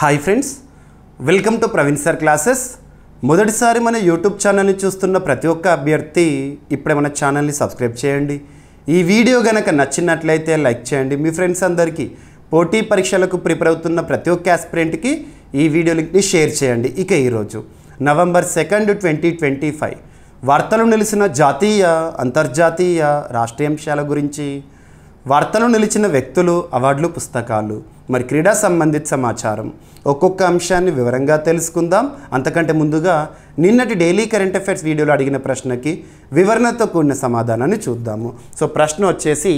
Hi friends, welcome to Praveen sir classes. మొదటిసారి మన YouTube ఛానల్ని చూస్తున్న ప్రతి ఒక్క అభ్యర్థి ఇప్పుడే మన ఛానల్ని సబ్స్క్రైబ్ చేయండి. ఈ వీడియో కనుక నచ్చినట్లయితే లైక్ చేయండి. మీ ఫ్రెండ్స్ అందరికీ పోటీ పరీక్షలకు ప్రిపేర్ అవుతున్న ప్రతి ఒక్క ఆస్పిరెంట్కి ఈ వీడియో లింక్ని షేర్ చేయండి. ఇక ఈరోజు నవంబర్ 2, 2025 వార్తలు నిలిచిన జాతీయ, అంతర్జాతీయ, రాష్ట్రీయ అంశాల గురించి, వార్తలు నిలిచిన వ్యక్తులు, అవార్డులు, పుస్తకాలు, మరి క్రీడా సంబంధిత సమాచారం, ఒక్కొక్క అంశాన్ని వివరంగా తెలుసుకుందాం. అంతకంటే ముందుగా నిన్నటి డైలీ కరెంట్ అఫైర్స్ వీడియోలో అడిగిన ప్రశ్నకి వివరణతో కూడిన సమాధానాన్ని చూద్దాము. సో ప్రశ్న వచ్చేసి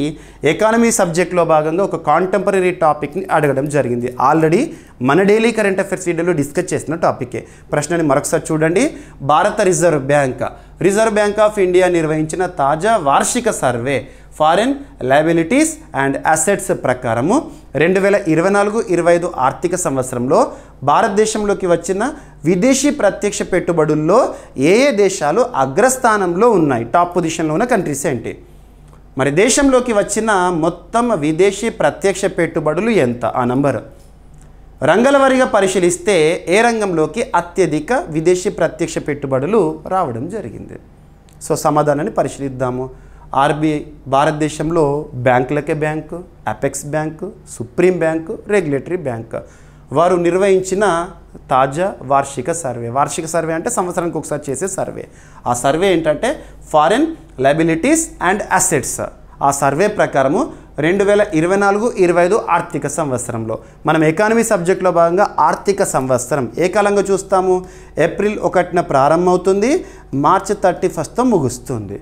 ఎకానమీ సబ్జెక్ట్లో భాగంగా ఒక కాంటెంపరీ టాపిక్ని అడగడం జరిగింది. ఆల్రెడీ మన డైలీ కరెంట్ అఫైర్స్ వీడియోలో డిస్కస్ చేసిన టాపికే. ప్రశ్నని మరొకసారి చూడండి. భారత రిజర్వ్ బ్యాంక్ ఆఫ్ ఇండియా నిర్వహించిన తాజా వార్షిక survey foreign liabilities and assets ప్రకారము 2024-25 ఆర్థిక సంవత్సరంలో భారతదేశంలోకి వచ్చిన విదేశీ ప్రత్యక్ష పెట్టుబడుల్లో ఏ దేశాలు అగ్రస్థానంలో ఉన్నాయి? టాప్ పొజిషన్లో ఉన్న కంట్రీస్ ఏంటి? మరి దేశంలోకి వచ్చిన మొత్తం విదేశీ ప్రత్యక్ష పెట్టుబడులు ఎంత? ఆ నంబర్ రంగాల వారీగా పరిశీలిస్తే ఏ రంగంలోకి అత్యధిక విదేశీ ప్రత్యక్ష పెట్టుబడులు రావడం జరిగింది? సో సమాధానాన్ని పరిశీలిద్దాము. ఆర్బీఐ భారతదేశంలో బ్యాంకులకే bank, apex bank, supreme bank, regulatory bank వారు నిర్వహించిన తాజా వార్షిక సర్వే అంటే సంవత్సరానికి ఒకసారి చేసే సర్వే. ఆ సర్వే ఏంటంటే ఫారెన్ లయబిలిటీస్ అండ్ అసెట్స్. ఆ సర్వే ప్రకారము 2024-25 ఆర్థిక సంవత్సరంలో మనం ఎకానమీ సబ్జెక్ట్లో భాగంగా ఆర్థిక సంవత్సరం ఏ కాలంగా చూస్తాము? ఏప్రిల్ 1న ప్రారంభమవుతుంది, మార్చి 31తో ముగుస్తుంది.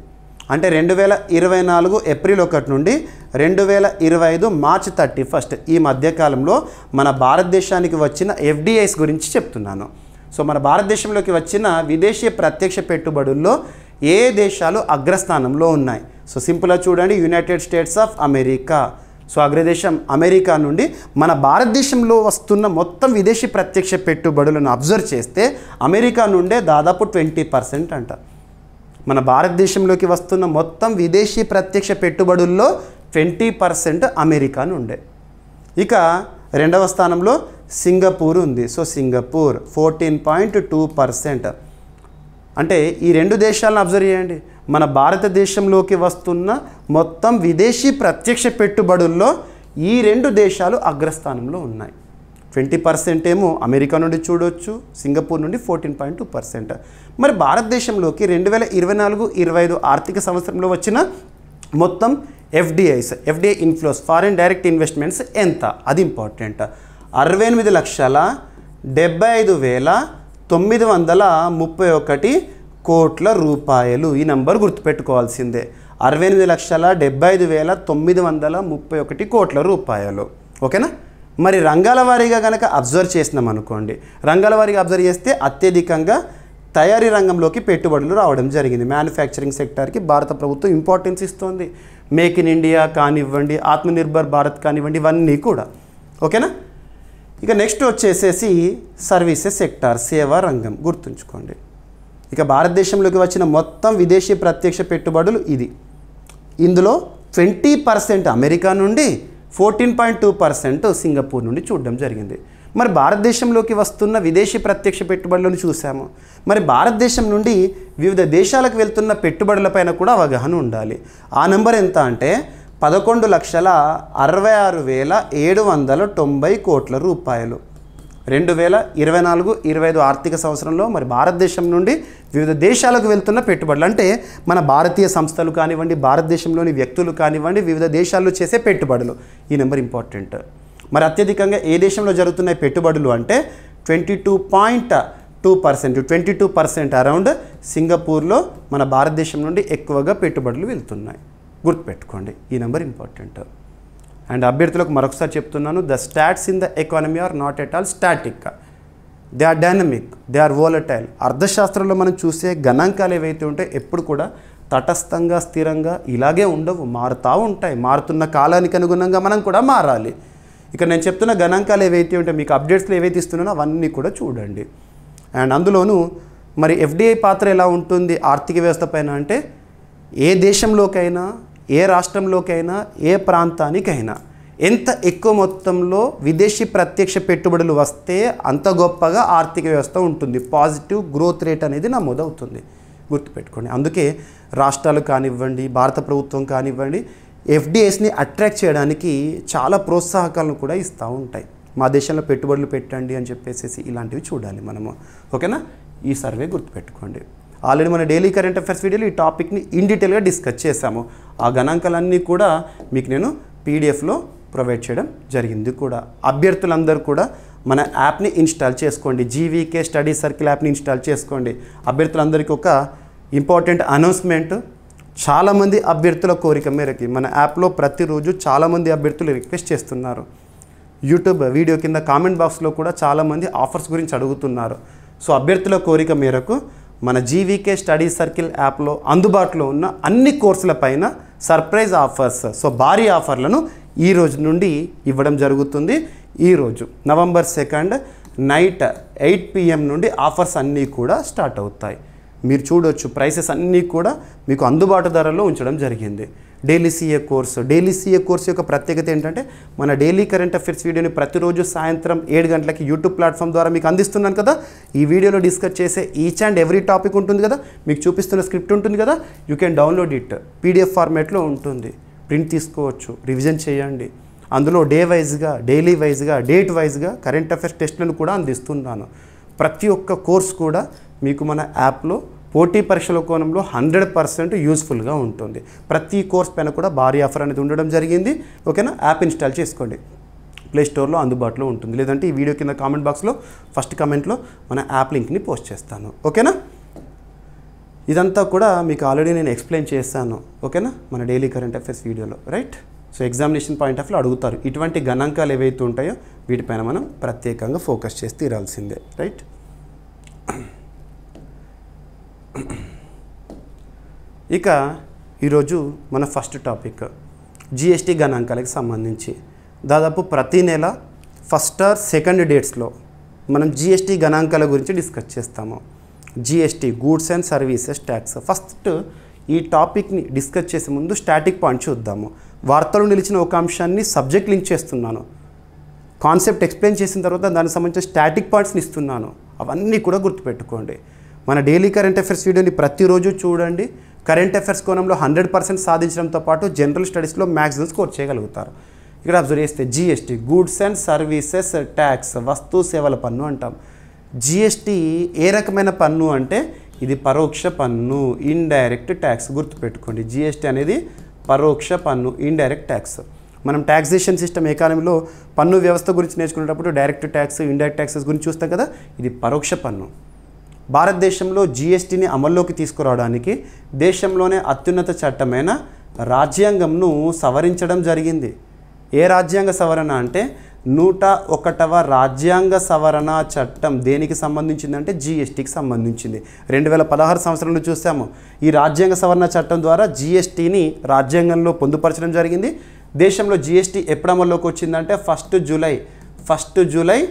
అంటే 2024 ఏప్రిల్ 1 నుండి 2025 మార్చి 31 ఈ మధ్యకాలంలో మన భారతదేశానికి వచ్చిన ఎఫ్డిఐస్ గురించి చెప్తున్నాను. సో మన భారతదేశంలోకి వచ్చిన విదేశీ ప్రత్యక్ష పెట్టుబడుల్లో ఏ దేశాలు అగ్రస్థానంలో ఉన్నాయి? సో సింపుల్గా చూడండి, United States of America. So అగ్రదేశం అమెరికా నుండి మన భారతదేశంలో వస్తున్న మొత్తం విదేశీ ప్రత్యక్ష పెట్టుబడులను అబ్జర్వ్ చేస్తే అమెరికా నుండే దాదాపు 20% అంట. మన భారతదేశంలోకి వస్తున్న మొత్తం విదేశీ ప్రత్యక్ష పెట్టుబడుల్లో 20% అమెరికా నుండే. ఇక రెండవ స్థానంలో సింగపూర్ ఉంది. So Singapore 14.2%. అంటే ఈ రెండు దేశాలను అబ్జర్వ్ చేయండి. మన భారతదేశంలోకి వస్తున్న మొత్తం విదేశీ ప్రత్యక్ష పెట్టుబడుల్లో ఈ రెండు దేశాలు అగ్రస్థానంలో ఉన్నాయి. 20% ఏమో అమెరికా నుండి చూడవచ్చు, సింగపూర్ నుండి 14.2%. మరి భారతదేశంలోకి 2024-25 ఆర్థిక సంవత్సరంలో వచ్చిన మొత్తం FDI inflows, foreign direct investments ఎంత? అది ఇంపార్టెంట్. 68,75,931 కోట్ల రూపాయలు. ఈ నంబర్ గుర్తుపెట్టుకోవాల్సిందే. 68,75,931 కోట్ల రూపాయలు. ఓకేనా? మరి రంగాల వారీగా కనుక అబ్జర్వ్ చేసినాం అనుకోండి, రంగాల వారీగా అబ్జర్వ్ చేస్తే అత్యధికంగా తయారీ రంగంలోకి పెట్టుబడులు రావడం జరిగింది. మ్యానుఫ్యాక్చరింగ్ సెక్టార్కి భారత ప్రభుత్వం ఇంపార్టెన్స్ ఇస్తుంది. మేక్ ఇన్ ఇండియా కానివ్వండి, ఆత్మనిర్భర్ భారత్ కానివ్వండి, ఇవన్నీ కూడా. ఓకేనా? ఇక నెక్స్ట్ వచ్చేసేసి సర్వీసెస్ సెక్టార్, సేవా రంగం గుర్తుంచుకోండి. ఇక భారతదేశంలోకి వచ్చిన మొత్తం విదేశీ ప్రత్యక్ష పెట్టుబడులు ఇది. ఇందులో 20% అమెరికా నుండి, 14.2% సింగపూర్ నుండి చూడడం జరిగింది. మరి భారతదేశంలోకి వస్తున్న విదేశీ ప్రత్యక్ష పెట్టుబడులను చూసాము. మరి భారతదేశం నుండి వివిధ దేశాలకు వెళ్తున్న పెట్టుబడులపైన కూడా అవగాహన ఉండాలి. ఆ నెంబర్ ఎంత అంటే 11,66,790 కోట్ల రూపాయలు. 2024-25 ఆర్థిక సంవత్సరంలో మరి భారతదేశం నుండి వివిధ దేశాలకు వెళ్తున్న పెట్టుబడులు అంటే మన భారతీయ సంస్థలు కానివ్వండి, భారతదేశంలోని వ్యక్తులు కానివ్వండి, వివిధ దేశాల్లో చేసే పెట్టుబడులు. ఈ నెంబర్ ఇంపార్టెంట్. మరి అత్యధికంగా ఏ దేశంలో జరుగుతున్నాయి పెట్టుబడులు అంటే 22.2% అరౌండ్ సింగపూర్లో మన భారతదేశం నుండి ఎక్కువగా పెట్టుబడులు వెళ్తున్నాయి. గుర్తుపెట్టుకోండి, ఈ నెంబర్ ఇంపార్టెంట్. అండ్ అభ్యర్థులకు మరొకసారి చెప్తున్నాను, the stats in the economy are not at all static, they are dynamic, they are volatile. అర్థశాస్త్రంలో మనం చూసే గణాంకాలు ఏవైతే ఉంటాయో ఎప్పుడు కూడా తటస్థంగా, స్థిరంగా ఇలాగే ఉండవు, మారుతూ ఉంటాయి. మారుతున్న కాలానికి అనుగుణంగా మనం కూడా మారాలి. ఇక నేను చెప్తున్న గణాంకాలు ఏవైతే ఉంటాయో మీకు అప్డేట్స్లో ఏవైతే ఇస్తున్నానో అవన్నీ కూడా చూడండి. అండ్ అందులోనూ మరి ఎఫ్డిఐ పాత్ర ఎలా ఉంటుంది ఆర్థిక వ్యవస్థ పైన అంటే ఏ దేశంలోకైనా, ఏ రాష్ట్రంలోకైనా, ఏ ప్రాంతానికైనా ఎంత ఎక్కువ మొత్తంలో విదేశీ ప్రత్యక్ష పెట్టుబడులు వస్తే అంత గొప్పగా ఆర్థిక వ్యవస్థ ఉంటుంది, పాజిటివ్ గ్రోత్ రేట్ అనేది నమోదవుతుంది. గుర్తుపెట్టుకోండి. అందుకే రాష్ట్రాలు కానివ్వండి, భారత ప్రభుత్వం కానివ్వండి, ఎఫ్డిఐస్ని అట్రాక్ట్ చేయడానికి చాలా ప్రోత్సాహకాలను కూడా ఇస్తూ ఉంటాయి. మా దేశంలో పెట్టుబడులు పెట్టండి అని చెప్పేసి ఇలాంటివి చూడాలి మనము. ఓకేనా? ఈ సర్వే గుర్తుపెట్టుకోండి. ఆల్రెడీ మన డైలీ కరెంట్ అఫైర్స్ వీడియోలో ఈ టాపిక్ని ఇన్ డీటెయిల్గా డిస్కస్ చేశాము. ఆ గణాంకాలన్నీ కూడా మీకు నేను పీడిఎఫ్లో ప్రొవైడ్ చేయడం జరిగింది కూడా. అభ్యర్థులందరూ కూడా మన యాప్ని ఇన్స్టాల్ చేసుకోండి. జీవీకే స్టడీ సర్కిల్ యాప్ని ఇన్స్టాల్ చేసుకోండి. అభ్యర్థులందరికీ ఒక ఇంపార్టెంట్ అనౌన్స్మెంట్. చాలామంది అభ్యర్థుల కోరిక మేరకి మన యాప్లో ప్రతిరోజు చాలామంది అభ్యర్థులు రిక్వెస్ట్ చేస్తున్నారు. యూట్యూబ్ వీడియో కింద కామెంట్ బాక్స్లో కూడా చాలామంది ఆఫర్స్ గురించి అడుగుతున్నారు. సో అభ్యర్థుల కోరిక మేరకు మన జీవీకే స్టడీ సర్కిల్ యాప్లో అందుబాటులో ఉన్న అన్ని కోర్సుల పైన సర్ప్రైజ్ ఆఫర్స్, సో భారీ ఆఫర్లను ఈ రోజు నుండి ఇవ్వడం జరుగుతుంది. ఈరోజు November 2 నైట్ 8 PM నుండి ఆఫర్స్ అన్నీ కూడా స్టార్ట్ అవుతాయి. మీరు చూడొచ్చు, ప్రైసెస్ అన్నీ కూడా మీకు అందుబాటు ధరలో ఉంచడం జరిగింది. డైలీ సీఏ కోర్స్ యొక్క ప్రత్యేకత ఏంటంటే మన డైలీ కరెంట్ అఫైర్స్ వీడియోని ప్రతిరోజు సాయంత్రం 7 గంటలకి యూట్యూబ్ ప్లాట్ఫామ్ ద్వారా మీకు అందిస్తున్నాను కదా. ఈ వీడియోలో డిస్కస్ చేసే ఈచ్ అండ్ ఎవ్రీ టాపిక్ ఉంటుంది కదా, మీకు చూపిస్తున్న స్క్రిప్ట్ ఉంటుంది కదా, you can download it. PDF ఫార్మాట్లో ఉంటుంది, ప్రింట్ తీసుకోవచ్చు, రివిజన్ చేయండి. అందులో డే వైజ్గా, డైలీ వైజ్గా, డేట్ వైజ్గా కరెంట్ అఫైర్స్ టెస్ట్లను కూడా అందిస్తున్నాను. ప్రతి ఒక్క కోర్స్ కూడా మీకు మన యాప్లో పోటీ పరీక్షల కోణంలో 100% యూస్ఫుల్గా ఉంటుంది. ప్రతి కోర్స్ పైన కూడా భారీ ఆఫర్ అనేది ఉండడం జరిగింది. ఓకేనా? యాప్ ఇన్స్టాల్ చేసుకోండి, ప్లే స్టోర్లో అందుబాటులో ఉంటుంది. లేదంటే ఈ వీడియో కింద కామెంట్ బాక్స్లో ఫస్ట్ కామెంట్లో మన యాప్ లింక్ని పోస్ట్ చేస్తాను. ఓకేనా? ఇదంతా కూడా మీకు ఆల్రెడీ నేను ఎక్స్ప్లెయిన్ చేస్తాను. ఓకేనా? మన డైలీ కరెంట్ అఫైర్స్ వీడియోలో, right? So examination point of view అడుగుతారు. ఇటువంటి గణాంకాలు ఏవైతే ఉంటాయో వీటిపైన మనం ప్రత్యేకంగా ఫోకస్ చేసి తీరాల్సిందే, రైట్? ఇక ఈరోజు మన ఫస్ట్ టాపిక్ జిఎస్టీ గణాంకాలకు సంబంధించి. దాదాపు ప్రతి నెల 1st or 2nd డేట్స్లో మనం జిఎస్టీ గణాంకాల గురించి డిస్కస్ చేస్తాము. GST, goods and services tax. First ఈ టాపిక్ని డిస్కస్ చేసే ముందు స్టాటిక్ పాయింట్ చూద్దాము. వార్తలు నిలిచిన ఒక అంశాన్ని సబ్జెక్ట్ లింక్ చేస్తున్నాను, కాన్సెప్ట్ ఎక్స్ప్లెయిన్ చేసిన తర్వాత దానికి సంబంధించిన స్టాటిక్ పాయింట్స్ని ఇస్తున్నాను. అవన్నీ కూడా గుర్తుపెట్టుకోండి. మన డైలీ కరెంట్ అఫైర్స్ వీడియోని ప్రతిరోజు చూడండి. కరెంట్ అఫైర్స్ కోణంలో 100% సాధించడంతో పాటు జనరల్ స్టడీస్లో మ్యాక్సిమం స్కోర్ చేయగలుగుతారు. ఇక్కడ అబ్జర్వ్ చేస్తే GST, goods and services tax, వస్తు సేవల పన్ను అంటాం. జిఎస్టీ ఏ రకమైన పన్ను అంటే ఇది పరోక్ష పన్ను, ఇండైరెక్ట్ ట్యాక్స్. గుర్తుపెట్టుకోండి, జిఎస్టీ అనేది పరోక్ష పన్ను, ఇండైరెక్ట్ ట్యాక్స్. మనం ట్యాక్సేషన్ సిస్టమ్ ఎకానమీలో పన్ను వ్యవస్థ గురించి నేర్చుకునేటప్పుడు డైరెక్ట్ ట్యాక్స్, ఇండైరెక్ట్ ట్యాక్సెస్ గురించి చూస్తాం కదా. ఇది పరోక్ష పన్ను. భారతదేశంలో జిఎస్టీని అమల్లోకి తీసుకురావడానికి దేశంలోనే అత్యున్నత చట్టమైన రాజ్యాంగంను సవరించడం జరిగింది. ఏ రాజ్యాంగ సవరణ అంటే 101వ రాజ్యాంగ సవరణ చట్టం. దేనికి సంబంధించిందంటే జిఎస్టీకి సంబంధించింది. 2016 సంవత్సరంలో చూసాము. ఈ రాజ్యాంగ సవరణ చట్టం ద్వారా జిఎస్టీని రాజ్యాంగంలో పొందుపరచడం జరిగింది. దేశంలో జిఎస్టీ ఎప్పుడు అమల్లోకి వచ్చిందంటే 1 జూలై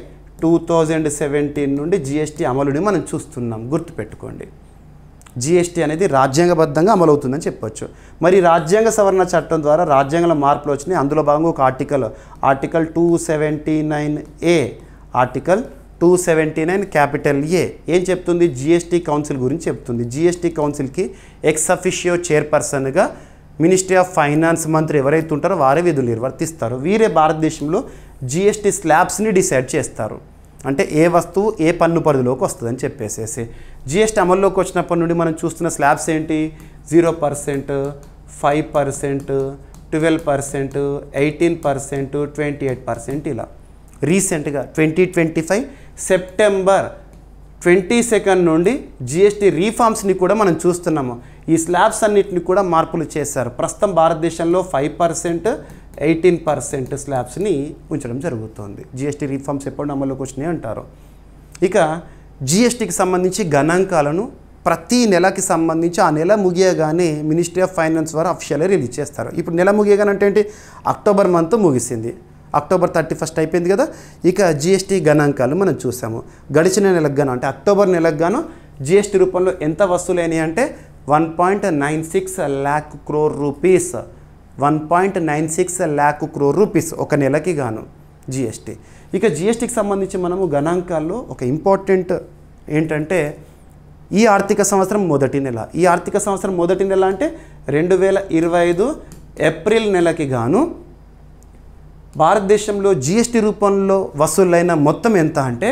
2017 నుండి జిఎస్టీ అమలుని మనం చూస్తున్నాం. గుర్తుపెట్టుకోండి, జిఎస్టీ అనేది రాజ్యాంగబద్ధంగా అమలవుతుందని చెప్పొచ్చు. మరి రాజ్యాంగ సవరణ చట్టం ద్వారా రాజ్యాంగంలో మార్పులు వచ్చినాయి. అందులో భాగంగా ఒక ఆర్టికల్ 279A, ఆర్టికల్ 279 క్యాపిటల్ ఏ ఏం చెప్తుంది? జిఎస్టీ కౌన్సిల్ గురించి చెప్తుంది. జిఎస్టీ కౌన్సిల్కి ఎక్స్ అఫిషియో చైర్పర్సన్గా మినిస్ట్రీ ఆఫ్ ఫైనాన్స్ మంత్రి ఎవరైతే ఉంటారో వారే విధులు నిర్వర్తిస్తారు. వీరే భారతదేశంలో జిఎస్టీ స్లాబ్స్ని డిసైడ్ చేస్తారు. అంటే ఏ వస్తువు ఏ పన్ను పరిధిలోకి వస్తుందని చెప్పేసేసి. జిఎస్టీ అమల్లోకి వచ్చినప్పటి నుండి మనం చూస్తున్న స్లాబ్స్ ఏంటి? 0%, 5%, 12%, 18%, 28% ఇలా. రీసెంట్గా 2025 సెప్టెంబర్ 22 నుండి జిఎస్టీ రీఫార్మ్స్ని కూడా మనం చూస్తున్నాము. ఈ స్లాబ్స్ అన్నిటిని కూడా మార్పులు చేశారు. ప్రస్తుతం భారతదేశంలో 5%, 18% స్లాబ్స్ని ఉంచడం జరుగుతుంది. జిఎస్టీ రీఫార్మ్స్ ఎప్పుడు అమల్లోకి వచ్చినాయి అంటారు. ఇక జిఎస్టీకి సంబంధించి గణాంకాలను ప్రతి నెలకి సంబంధించి ఆ నెల ముగియగానే మినిస్ట్రీ ఆఫ్ ఫైనాన్స్ వారు అఫిషియల్గా రిలీజ్ చేస్తారు. ఇప్పుడు నెల ముగియగానే అంటే ఏంటి? అక్టోబర్ మంత్ ముగిసింది. అక్టోబర్ 31 అయిపోయింది కదా. ఇక జిఎస్టీ గణాంకాలు మనం చూసాము. గడిచిన నెలకు గాను అంటే అక్టోబర్ నెలకు గాను జిఎస్టీ రూపంలో ఎంత వసూలైనాయి అంటే 1.96 lakh crore rupees. 1.96 lakh crore rupees ఒక నెలకి గాను జిఎస్టీ. ఇక జిఎస్టీకి సంబంధించి మనము గణాంకాల్లో ఒక ఇంపార్టెంట్ ఏంటంటే ఈ ఆర్థిక సంవత్సరం మొదటి నెల, ఈ ఆర్థిక సంవత్సరం మొదటి నెల అంటే 2025 ఏప్రిల్ నెలకి గాను భారతదేశంలో జిఎస్టీ రూపంలో వసూలైన మొత్తం ఎంత అంటే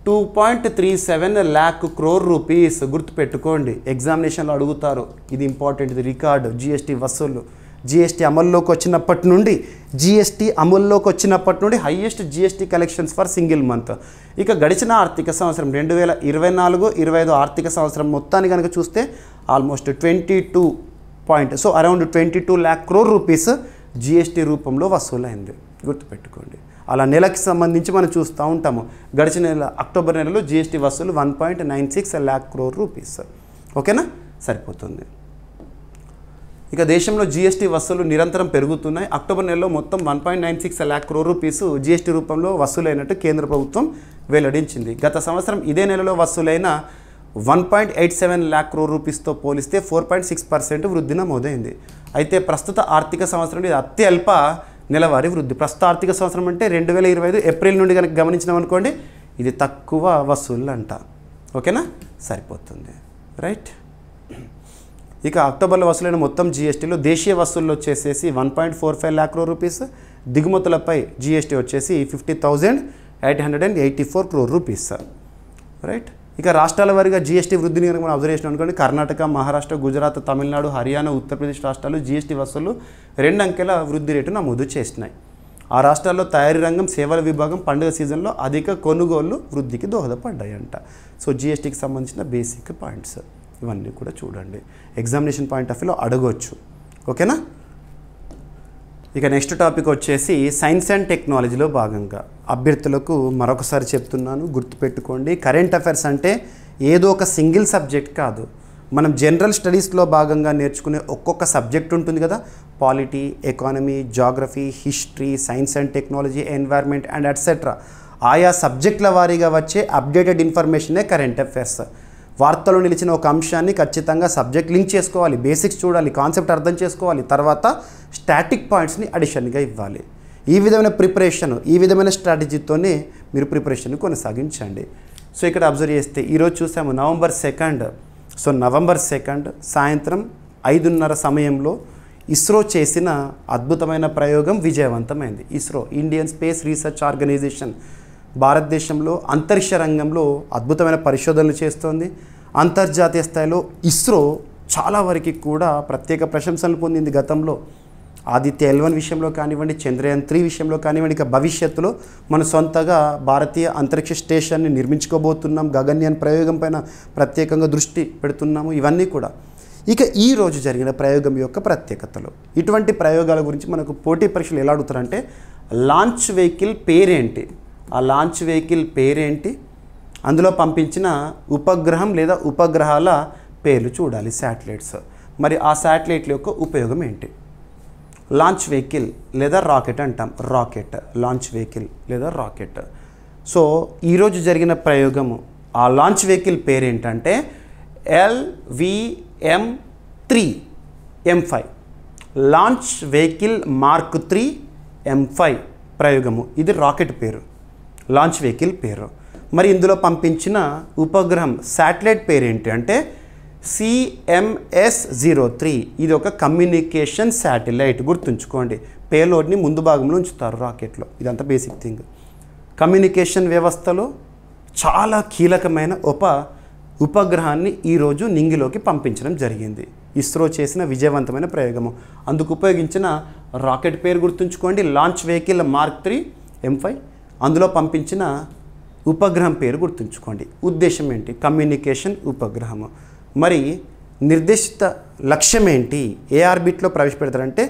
2.37 lakh crore రూపీస్. గుర్తుపెట్టుకోండి, ఎగ్జామినేషన్లో అడుగుతారు, ఇది ఇంపార్టెంట్, ఇది రికార్డు. జిఎస్టీ వసూలు జిఎస్టీ అమల్లోకి వచ్చినప్పటి నుండి highest GST collections for single month. ఇక గడిచిన ఆర్థిక సంవత్సరం 2024-25 ఆర్థిక సంవత్సరం మొత్తాన్ని కనుక చూస్తే almost around 22 lakh crore rupees GST రూపంలో వసూలైంది. గుర్తుపెట్టుకోండి. అలా నెలకి సంబంధించి మనం చూస్తూ ఉంటాము. గడిచిన నెల అక్టోబర్ నెలలో జిఎస్టీ వసూలు 1.96 lakh crore రూపీస్. ఓకేనా, సరిపోతుంది. ఇక దేశంలో జిఎస్టీ వసూలు నిరంతరం పెరుగుతున్నాయి. అక్టోబర్ నెలలో మొత్తం 1.96 lakh crore రూపీస్ జిఎస్టీ రూపంలో వసూలైనట్టు కేంద్ర ప్రభుత్వం వెల్లడించింది. గత సంవత్సరం ఇదే నెలలో వసూలైన 1.87 lakh crore రూపీస్తో పోలిస్తే 4.6% వృద్ధి నమోదైంది. అయితే ప్రస్తుత ఆర్థిక సంవత్సరం ఇది అత్యల్ప నెలవారీ వృద్ధి. ప్రస్తుత ఆర్థిక సంవత్సరం అంటే 2025 ఏప్రిల్ నుండి కనుక గమనించినాం అనుకోండి, ఇది తక్కువ వసూళ్ళు అంట. ఓకేనా, సరిపోతుంది. రైట్. ఇక అక్టోబర్లో వసూలైన మొత్తం జిఎస్టీలో దేశీయ వసూళ్ళు వచ్చేసేసి 1.45 lakh crore రూపీస్, దిగుమతులపై జిఎస్టీ వచ్చేసి 50,884 crore రూపీస్. రైట్. ఇక రాష్ట్రాల వారీగా జిఎస్టీ వృద్ధిని కనుక మనం అబ్జర్వ్ చేసినాం అనుకోండి, కర్ణాటక, మహారాష్ట్ర, గుజరాత్, తమిళనాడు, హర్యానా, ఉత్తరప్రదేశ్ రాష్ట్రాలు జిఎస్టీ వసూలు 2 అంకెల వృద్ధి రేటు నమోదు చేసినాయి. ఆ రాష్ట్రాల్లో తయారీ రంగం, సేవల విభాగం పండుగ సీజన్లో అధిక కొనుగోళ్లు వృద్ధికి దోహదపడ్డాయంట. సో జిఎస్టీకి సంబంధించిన బేసిక్ పాయింట్స్ ఇవన్నీ కూడా చూడండి, ఎగ్జామినేషన్ పాయింట్ ఆఫ్ వ్యూలో అడగవచ్చు. ఓకేనా. ఇక నెక్స్ట్ టాపిక్ వచ్చేసి సైన్స్ అండ్ టెక్నాలజీలో భాగంగా అభ్యర్థులకు మరొకసారి చెప్తున్నాను, గుర్తుపెట్టుకోండి. కరెంట్ అఫైర్స్ అంటే ఏదో ఒక సింగిల్ సబ్జెక్ట్ కాదు. మనం జనరల్ స్టడీస్లో భాగంగా నేర్చుకునే ఒక్కొక్క సబ్జెక్ట్ ఉంటుంది కదా, polity, economy, geography, history, science and technology, environment and etcetera. ఆయా సబ్జెక్టుల వారీగా వచ్చే అప్డేటెడ్ ఇన్ఫర్మేషనే కరెంట్ అఫైర్స్. వార్తలో నిలిచిన ఒక అంశాన్ని ఖచ్చితంగా సబ్జెక్ట్ లింక్ చేసుకోవాలి, బేసిక్స్ చూడాలి, కాన్సెప్ట్ అర్థం చేసుకోవాలి, తర్వాత స్టాటిక్ పాయింట్స్ని అడిషన్గా ఇవ్వాలి. ఈ విధమైన ప్రిపరేషన్, ఈ విధమైన స్ట్రాటజీతోనే మీరు ప్రిపరేషన్ కొనసాగించండి. సో ఇక్కడ అబ్జర్వ్ చేస్తే ఈరోజు చూసాము నవంబర్ 2. సో నవంబర్ 2 సాయంత్రం 5:30 సమయంలో ఇస్రో చేసిన అద్భుతమైన ప్రయోగం విజయవంతమైంది. ISRO, Indian Space Research Organisation, భారతదేశంలో అంతరిక్ష రంగంలో అద్భుతమైన పరిశోధనలు చేస్తోంది. అంతర్జాతీయ స్థాయిలో ఇస్రో చాలా వరకు కూడా ప్రత్యేక ప్రశంసలు పొందింది. గతంలో ఆదిత్య L1 విషయంలో కానివ్వండి, చంద్రయాన్ 3 విషయంలో కానివ్వండి, ఇక భవిష్యత్తులో మన సొంతగా భారతీయ అంతరిక్ష స్టేషన్ని నిర్మించుకోబోతున్నాం, గగన్యాన్ ప్రయోగం పైన ప్రత్యేకంగా దృష్టి పెడుతున్నాము, ఇవన్నీ కూడా. ఇక ఈ రోజు జరిగిన ప్రయోగం యొక్క ప్రత్యేకతలు, ఇటువంటి ప్రయోగాల గురించి మనకు పోటీ పరీక్షలు ఎలా అడుగుతారంటే లాంచ్ వెహికల్ పేరేంటి, ఆ లాంచ్ వెహికల్ పేరేంటి, అందులో పంపించిన ఉపగ్రహం లేదా ఉపగ్రహాల పేర్లు చూడాలి, శాటిలైట్స్. మరి ఆ శాటిలైట్ల యొక్క ఉపయోగం ఏంటి? లాంచ్ వెహికల్ లేదా రాకెట్ అంటాం, రాకెట్, లాంచ్ వెహికల్ లేదా రాకెట్. సో ఈరోజు జరిగిన ప్రయోగము, ఆ లాంచ్ వెహికల్ పేరేంటంటే LVM-3 M5, launch vehicle mark 3 M5 ప్రయోగము. ఇది రాకెట్ పేరు, లాంచ్ వెహికల్ పేరు. మరి ఇందులో పంపించిన ఉపగ్రహం శాటిలైట్ పేరేంటి అంటే CMS-03. ఇది ఒక కమ్యూనికేషన్ శాటిలైట్. గుర్తుంచుకోండి, పేలోడ్ని ముందు భాగంలో ఉంచుతారు రాకెట్లో, ఇదంతా బేసిక్ థింగ్. కమ్యూనికేషన్ వ్యవస్థలో చాలా కీలకమైన ఉపగ్రహాన్ని ఈరోజు నింగిలోకి పంపించడం జరిగింది. ఇస్రో చేసిన విజయవంతమైన ప్రయోగము. అందుకు ఉపయోగించిన రాకెట్ పేరు గుర్తుంచుకోండి, లాంచ్ వెహికల్ మార్క్ 3 M5. అందులో పంపించిన ఉపగ్రహం పేరు గుర్తుంచుకోండి. ఉద్దేశం ఏంటి? కమ్యూనికేషన్ ఉపగ్రహము. మరి నిర్దేశిత లక్ష్యం ఏంటి? ఏ ఆర్బిట్లో ప్రవేశపెడతారంటే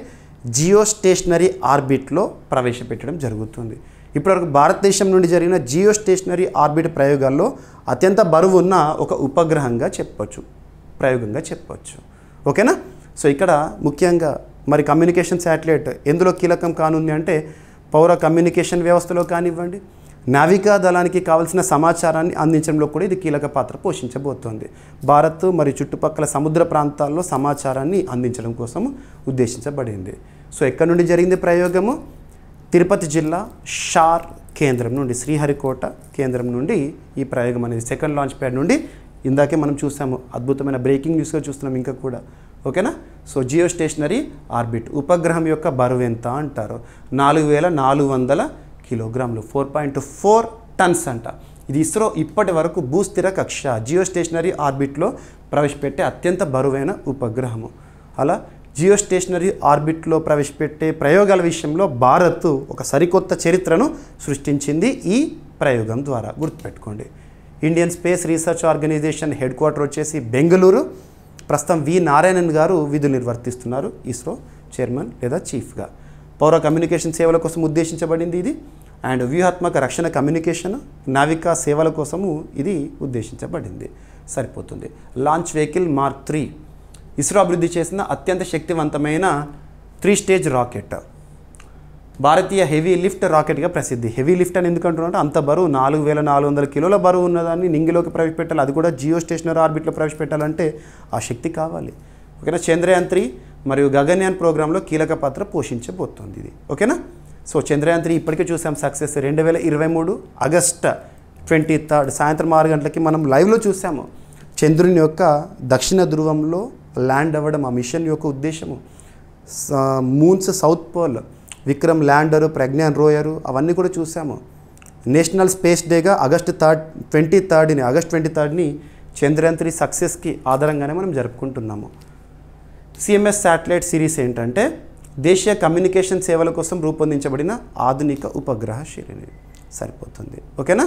జియో స్టేషనరీ ఆర్బిట్లో ప్రవేశపెట్టడం జరుగుతుంది. ఇప్పటివరకు భారతదేశం నుండి జరిగిన జియో స్టేషనరీ ఆర్బిట్ ప్రయోగాల్లో అత్యంత బరువు ఉన్న ఒక ఉపగ్రహంగా చెప్పవచ్చు, ప్రయోగంగా చెప్పవచ్చు. ఓకేనా. సో ఇక్కడ ముఖ్యంగా మరి కమ్యూనికేషన్ శాటిలైట్ ఎందులో కీలకం కానుంది అంటే పౌర కమ్యూనికేషన్ వ్యవస్థలో కానివ్వండి, నావికా దళానికి కావాల్సిన సమాచారాన్ని అందించడంలో కూడా ఇది కీలక పాత్ర పోషించబోతోంది. భారత్ మరియు చుట్టుపక్కల సముద్ర ప్రాంతాల్లో సమాచారాన్ని అందించడం కోసం ఉద్దేశించబడింది. సో ఎక్కడి నుండి జరిగింది ప్రయోగము? తిరుపతి జిల్లా షార్ కేంద్రం నుండి, శ్రీహరికోట కేంద్రం నుండి ఈ ప్రయోగం అనేది సెకండ్ లాంచ్ ప్యాడ్ నుండి ఇందాకే మనం చూసాము. అద్భుతమైన బ్రేకింగ్ న్యూస్గా చూస్తున్నాం ఇంకా కూడా. ఓకేనా? సో జియో స్టేషనరీ ఆర్బిట్ ఉపగ్రహం యొక్క బరువు ఎంత అంటారు? 4400 కిలోగ్రాములు, 4.4 టన్స్ అంట. ఇది ఇస్రో ఇప్పటి వరకు భూస్థిర కక్ష జియో స్టేషనరీ ఆర్బిట్లో ప్రవేశపెట్టే అత్యంత బరువైన ఉపగ్రహము. అలా జియో స్టేషనరీ ఆర్బిట్లో ప్రవేశపెట్టే ప్రయోగాల విషయంలో భారత్ ఒక సరికొత్త చరిత్రను సృష్టించింది ఈ ప్రయోగం ద్వారా. గుర్తుపెట్టుకోండి. Indian Space Research Organisation head quarter వచ్చేసి బెంగళూరు. ప్రస్తుతం వి నారాయణన్ గారు విధులు నిర్వర్తిస్తున్నారు ఇస్రో చైర్మన్ లేదా చీఫ్గా. పౌర కమ్యూనికేషన్ సేవల కోసం ఉద్దేశించబడింది ఇది. అండ్ వ్యూహాత్మక రక్షణ కమ్యూనికేషన్, నావికా సేవల కోసము ఇది ఉద్దేశించబడింది. సరిపోతుంది. లాంచ్ వెహికల్ మార్క్ 3 ఇస్రో అభివృద్ధి చేసిన అత్యంత శక్తివంతమైన 3 స్టేజ్ రాకెట్. భారతీయ హెవీ లిఫ్ట్ రాకెట్గా ప్రసిద్ధి. హెవీ లిఫ్ట్ అని ఎందుకంటున్నారంటే అంత బరువు 4400 కిలోల బరువు ఉన్నదాన్ని నింగిలోకి ప్రవేశపెట్టాలి, అది కూడా జియో స్టేషనరీ ఆర్బిట్లో ప్రవేశపెట్టాలంటే ఆ శక్తి కావాలి. ఓకేనా? చంద్రయాన్ 3 మరియు గగన్యాన్ ప్రోగ్రాంలో కీలక పాత్ర పోషించబోతోంది ఇది. ఓకేనా? సో చంద్రయాన్ 3 ఇప్పటికే చూసాం సక్సెస్. 2023 ఆగస్టు 23 సాయంత్రం 6 గంటలకి మనం లైవ్లో చూసాము. చంద్రుని యొక్క దక్షిణ ధ్రువంలో ల్యాండ్ అవ్వడం ఆ మిషన్ యొక్క ఉద్దేశము. Moon's south pole, Vikram lander, Pragyan rover అవన్నీ కూడా చూసాము. నేషనల్ స్పేస్ డేగా ఆగస్టు 23ని చంద్రయాన్ 3 సక్సెస్కి ఆధారంగానే మనం జరుపుకుంటున్నాము. సిఎంఎస్ శాటిలైట్ సిరీస్ ఏంటంటే దేశీయ కమ్యూనికేషన్ సేవల కోసం రూపొందించబడిన ఆధునిక ఉపగ్రహ శ్రేణి. సరిపోతుంది. ఓకేనా?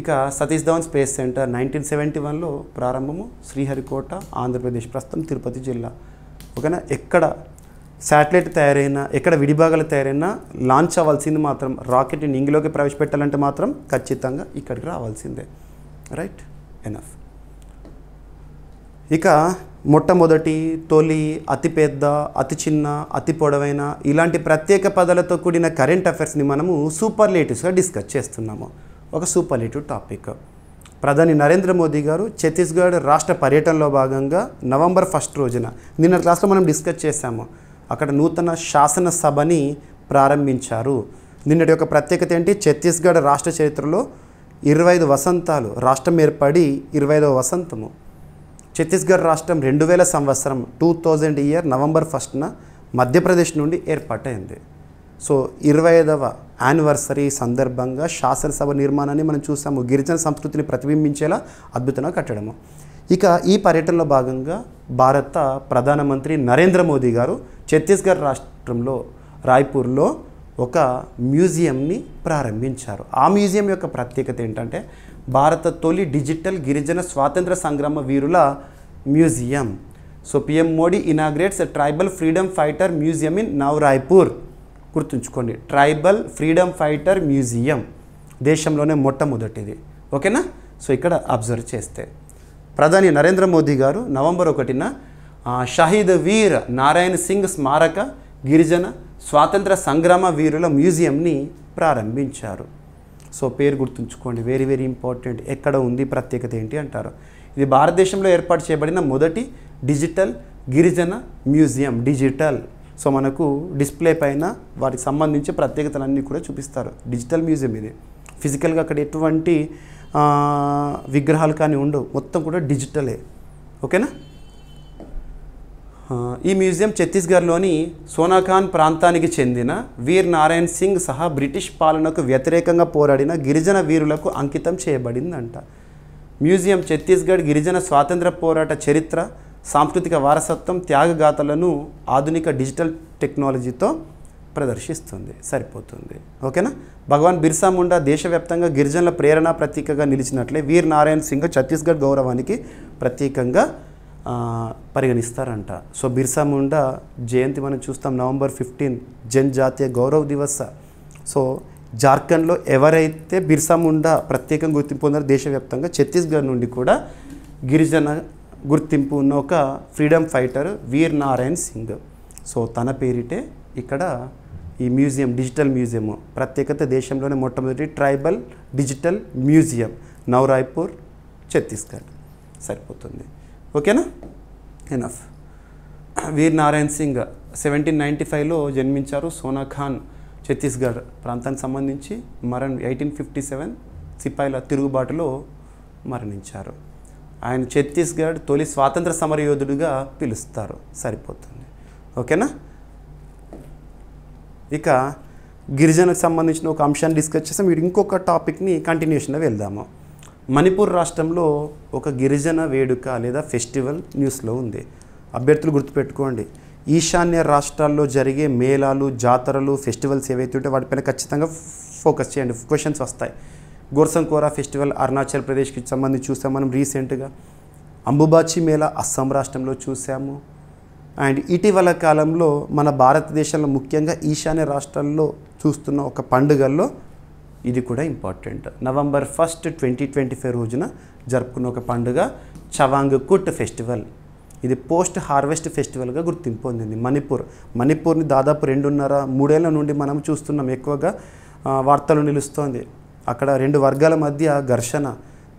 ఇక సతీష్ ధవన్ స్పేస్ సెంటర్ 1971లో ప్రారంభము. శ్రీహరికోట ఆంధ్రప్రదేశ్, ప్రస్తుతం తిరుపతి జిల్లా. ఓకేనా? ఎక్కడ శాటిలైట్ తయారైనా, ఎక్కడ విడిభాగాలు తయారైనా లాంచ్ అవ్వాల్సింది మాత్రం రాకెట్ని నింగిలోకి ప్రవేశపెట్టాలంటే మాత్రం ఖచ్చితంగా ఇక్కడికి రావాల్సిందే. రైట్? ఎనఫ్. ఇక మొట్టమొదటి, తొలి, అతిపెద్ద, అతి చిన్న, అతి పొడవైన ఇలాంటి ప్రత్యేక పదాలతో కూడిన కరెంట్ అఫైర్స్ని మనము సూపర్లేటివ్స్గా డిస్కస్ చేస్తున్నాము. ఒక సూపర్లేటివ్ టాపిక్. ప్రధాని నరేంద్ర మోదీ గారు ఛత్తీస్గఢ్ రాష్ట్ర పర్యటనలో భాగంగా నవంబర్ 1 రోజున, నిన్న క్లాస్లో మనం డిస్కస్ చేశాము, అక్కడ నూతన శాసనసభని ప్రారంభించారు. నిన్నటి యొక్క ప్రత్యేకత ఏంటి? ఛత్తీస్గఢ్ రాష్ట్ర చరిత్రలో 25 వసంతాలు, రాష్ట్రం ఏర్పడి 25వ వసంతము. ఛత్తీస్గఢ్ రాష్ట్రం 2000 సంవత్సరం 2000 ఇయర్ నవంబర్ 1న మధ్యప్రదేశ్ నుండి ఏర్పాటైంది. సో 25వ యానివర్సరీ సందర్భంగా శాసనసభ నిర్మాణాన్ని మనం చూసాము. గిరిజన సంస్కృతిని ప్రతిబింబించేలా అద్భుతంగా కట్టడము. ఇక ఈ పర్యటనలో భాగంగా భారత ప్రధానమంత్రి నరేంద్ర మోదీ గారు ఛత్తీస్గఢ్ రాష్ట్రంలో రాయ్పూర్లో ఒక మ్యూజియంని ప్రారంభించారు. ఆ మ్యూజియం యొక్క ప్రత్యేకత ఏంటంటే భారత తొలి డిజిటల్ గిరిజన స్వాతంత్ర సంగ్రామ వీరుల museum. So PM Modi inaugurates tribal freedom fighter museum in now Raipur. గుర్తుంచుకోండి, ట్రైబల్ ఫ్రీడమ్ ఫైటర్ మ్యూజియం దేశంలోనే మొట్టమొదటిది. ఓకేనా? సో ఇక్కడ అబ్జర్వ్ చేస్తే ప్రధాని నరేంద్ర మోదీ గారు నవంబర్ 1న షహీద్ వీర్ నారాయణ్ సింగ్ స్మారక గిరిజన స్వాతంత్ర సంగ్రామ వీరుల మ్యూజియంని ప్రారంభించారు. సో పేరు గుర్తుంచుకోండి, వెరీ వెరీ ఇంపార్టెంట్. ఎక్కడ ఉంది, ప్రత్యేకత ఏంటి అంటారు. ఇది భారతదేశంలో ఏర్పాటు చేయబడిన మొదటి డిజిటల్ గిరిజన మ్యూజియం. డిజిటల్. సో మనకు డిస్ప్లే పైన వాటికి సంబంధించి ప్రత్యేకతలన్నీ కూడా చూపిస్తారు. డిజిటల్ మ్యూజియం ఇది. ఫిజికల్గా అక్కడ ఎటువంటి విగ్రహాలు కానీ ఉండవు, మొత్తం కూడా డిజిటలే. ఓకేనా? ఈ మ్యూజియం ఛత్తీస్గఢ్లోని సోనాఖాన్ ప్రాంతానికి చెందిన వీర్ నారాయణ్ సింగ్ సహా బ్రిటిష్ పాలనకు వ్యతిరేకంగా పోరాడిన గిరిజన వీరులకు అంకితం చేయబడిందంట. మ్యూజియం ఛత్తీస్గఢ్ గిరిజన స్వాతంత్ర పోరాట చరిత్ర, సాంస్కృతిక వారసత్వం, త్యాగగాథలను ఆధునిక డిజిటల్ టెక్నాలజీతో ప్రదర్శిస్తుంది. సరిపోతుంది. ఓకేనా? భగవాన్ బిర్సా ముండా దేశవ్యాప్తంగా గిరిజనుల ప్రేరణ ప్రతీకగా నిలిచినట్లే వీర్ నారాయణ్ సింగ్ ఛత్తీస్గఢ్ గౌరవానికి ప్రతీకంగా పరిగణిస్తారంట. సో బిర్సా ముండా జయంతి మనం చూస్తాం నవంబర్ 15 జనజాతీయ గౌరవ్ దివస్. సో జార్ఖండ్లో ఎవరైతే బిర్సా ముండా ప్రత్యేకంగా గుర్తింపు పొందారో దేశవ్యాప్తంగా, ఛత్తీస్గఢ్ నుండి కూడా గిరిజన గుర్తింపు ఉన్న ఒక ఫ్రీడమ్ ఫైటర్ వీర్ నారాయణ్ సింగ్. సో తన పేరిటే ఇక్కడ ఈ మ్యూజియం డిజిటల్ మ్యూజియం ప్రత్యేకత దేశంలోనే మొట్టమొదటి ట్రైబల్ డిజిటల్ మ్యూజియం నవరాయ్పూర్ ఛత్తీస్గఢ్. సరిపోతుంది. ఓకేనా? ఎనఫ్. వీర్ నారాయణ్ సింగ్ 1795లో జన్మించారు. సోనాఖాన్ ఛత్తీస్గఢ్ ప్రాంతానికి సంబంధించి 1857 సిపాయిల తిరుగుబాటులో మరణించారు. ఆయన ఛత్తీస్గఢ్ తొలి స్వాతంత్ర సమరయోధుడిగా పిలుస్తారు. సరిపోతుంది. ఓకేనా? ఇక గిరిజనకు సంబంధించిన ఒక అంశాన్ని డిస్కస్ చేస్తాం. వీడు ఇంకొక టాపిక్ని కంటిన్యూషన్గా వెళ్దాము. మణిపూర్ రాష్ట్రంలో ఒక గిరిజన వేడుక లేదా ఫెస్టివల్ న్యూస్లో ఉంది. అభ్యర్థులు గుర్తుపెట్టుకోండి, ఈశాన్య రాష్ట్రాల్లో జరిగే మేళాలు, జాతరలు, ఫెస్టివల్స్ ఏవైతే ఉంటే వాటిపైన ఖచ్చితంగా ఫోకస్ చేయండి. క్వశ్చన్స్ వస్తాయి. గోర్సంకోరా ఫెస్టివల్ అరుణాచల్ ప్రదేశ్కి సంబంధించి చూసాం మనం రీసెంట్గా. అంబుబాచి మేళా అస్సాం రాష్ట్రంలో చూసాము. అండ్ ఇటీవల కాలంలో మన భారతదేశంలో ముఖ్యంగా ఈశాన్య రాష్ట్రాల్లో చూస్తున్న ఒక పండుగల్లో ఇది కూడా ఇంపార్టెంట్. November 1, 2025 రోజున జరుపుకున్న ఒక పండుగ చవాంగ్ కుట్ ఫెస్టివల్. ఇది పోస్ట్ హార్వెస్ట్ ఫెస్టివల్గా గుర్తింపు పొందింది. మణిపూర్ని దాదాపు 2.5-3 ఏళ్ల నుండి మనం చూస్తున్నాం. ఎక్కువగా వార్తలు నిలుస్తోంది. అక్కడ 2 వర్గాల మధ్య ఘర్షణ,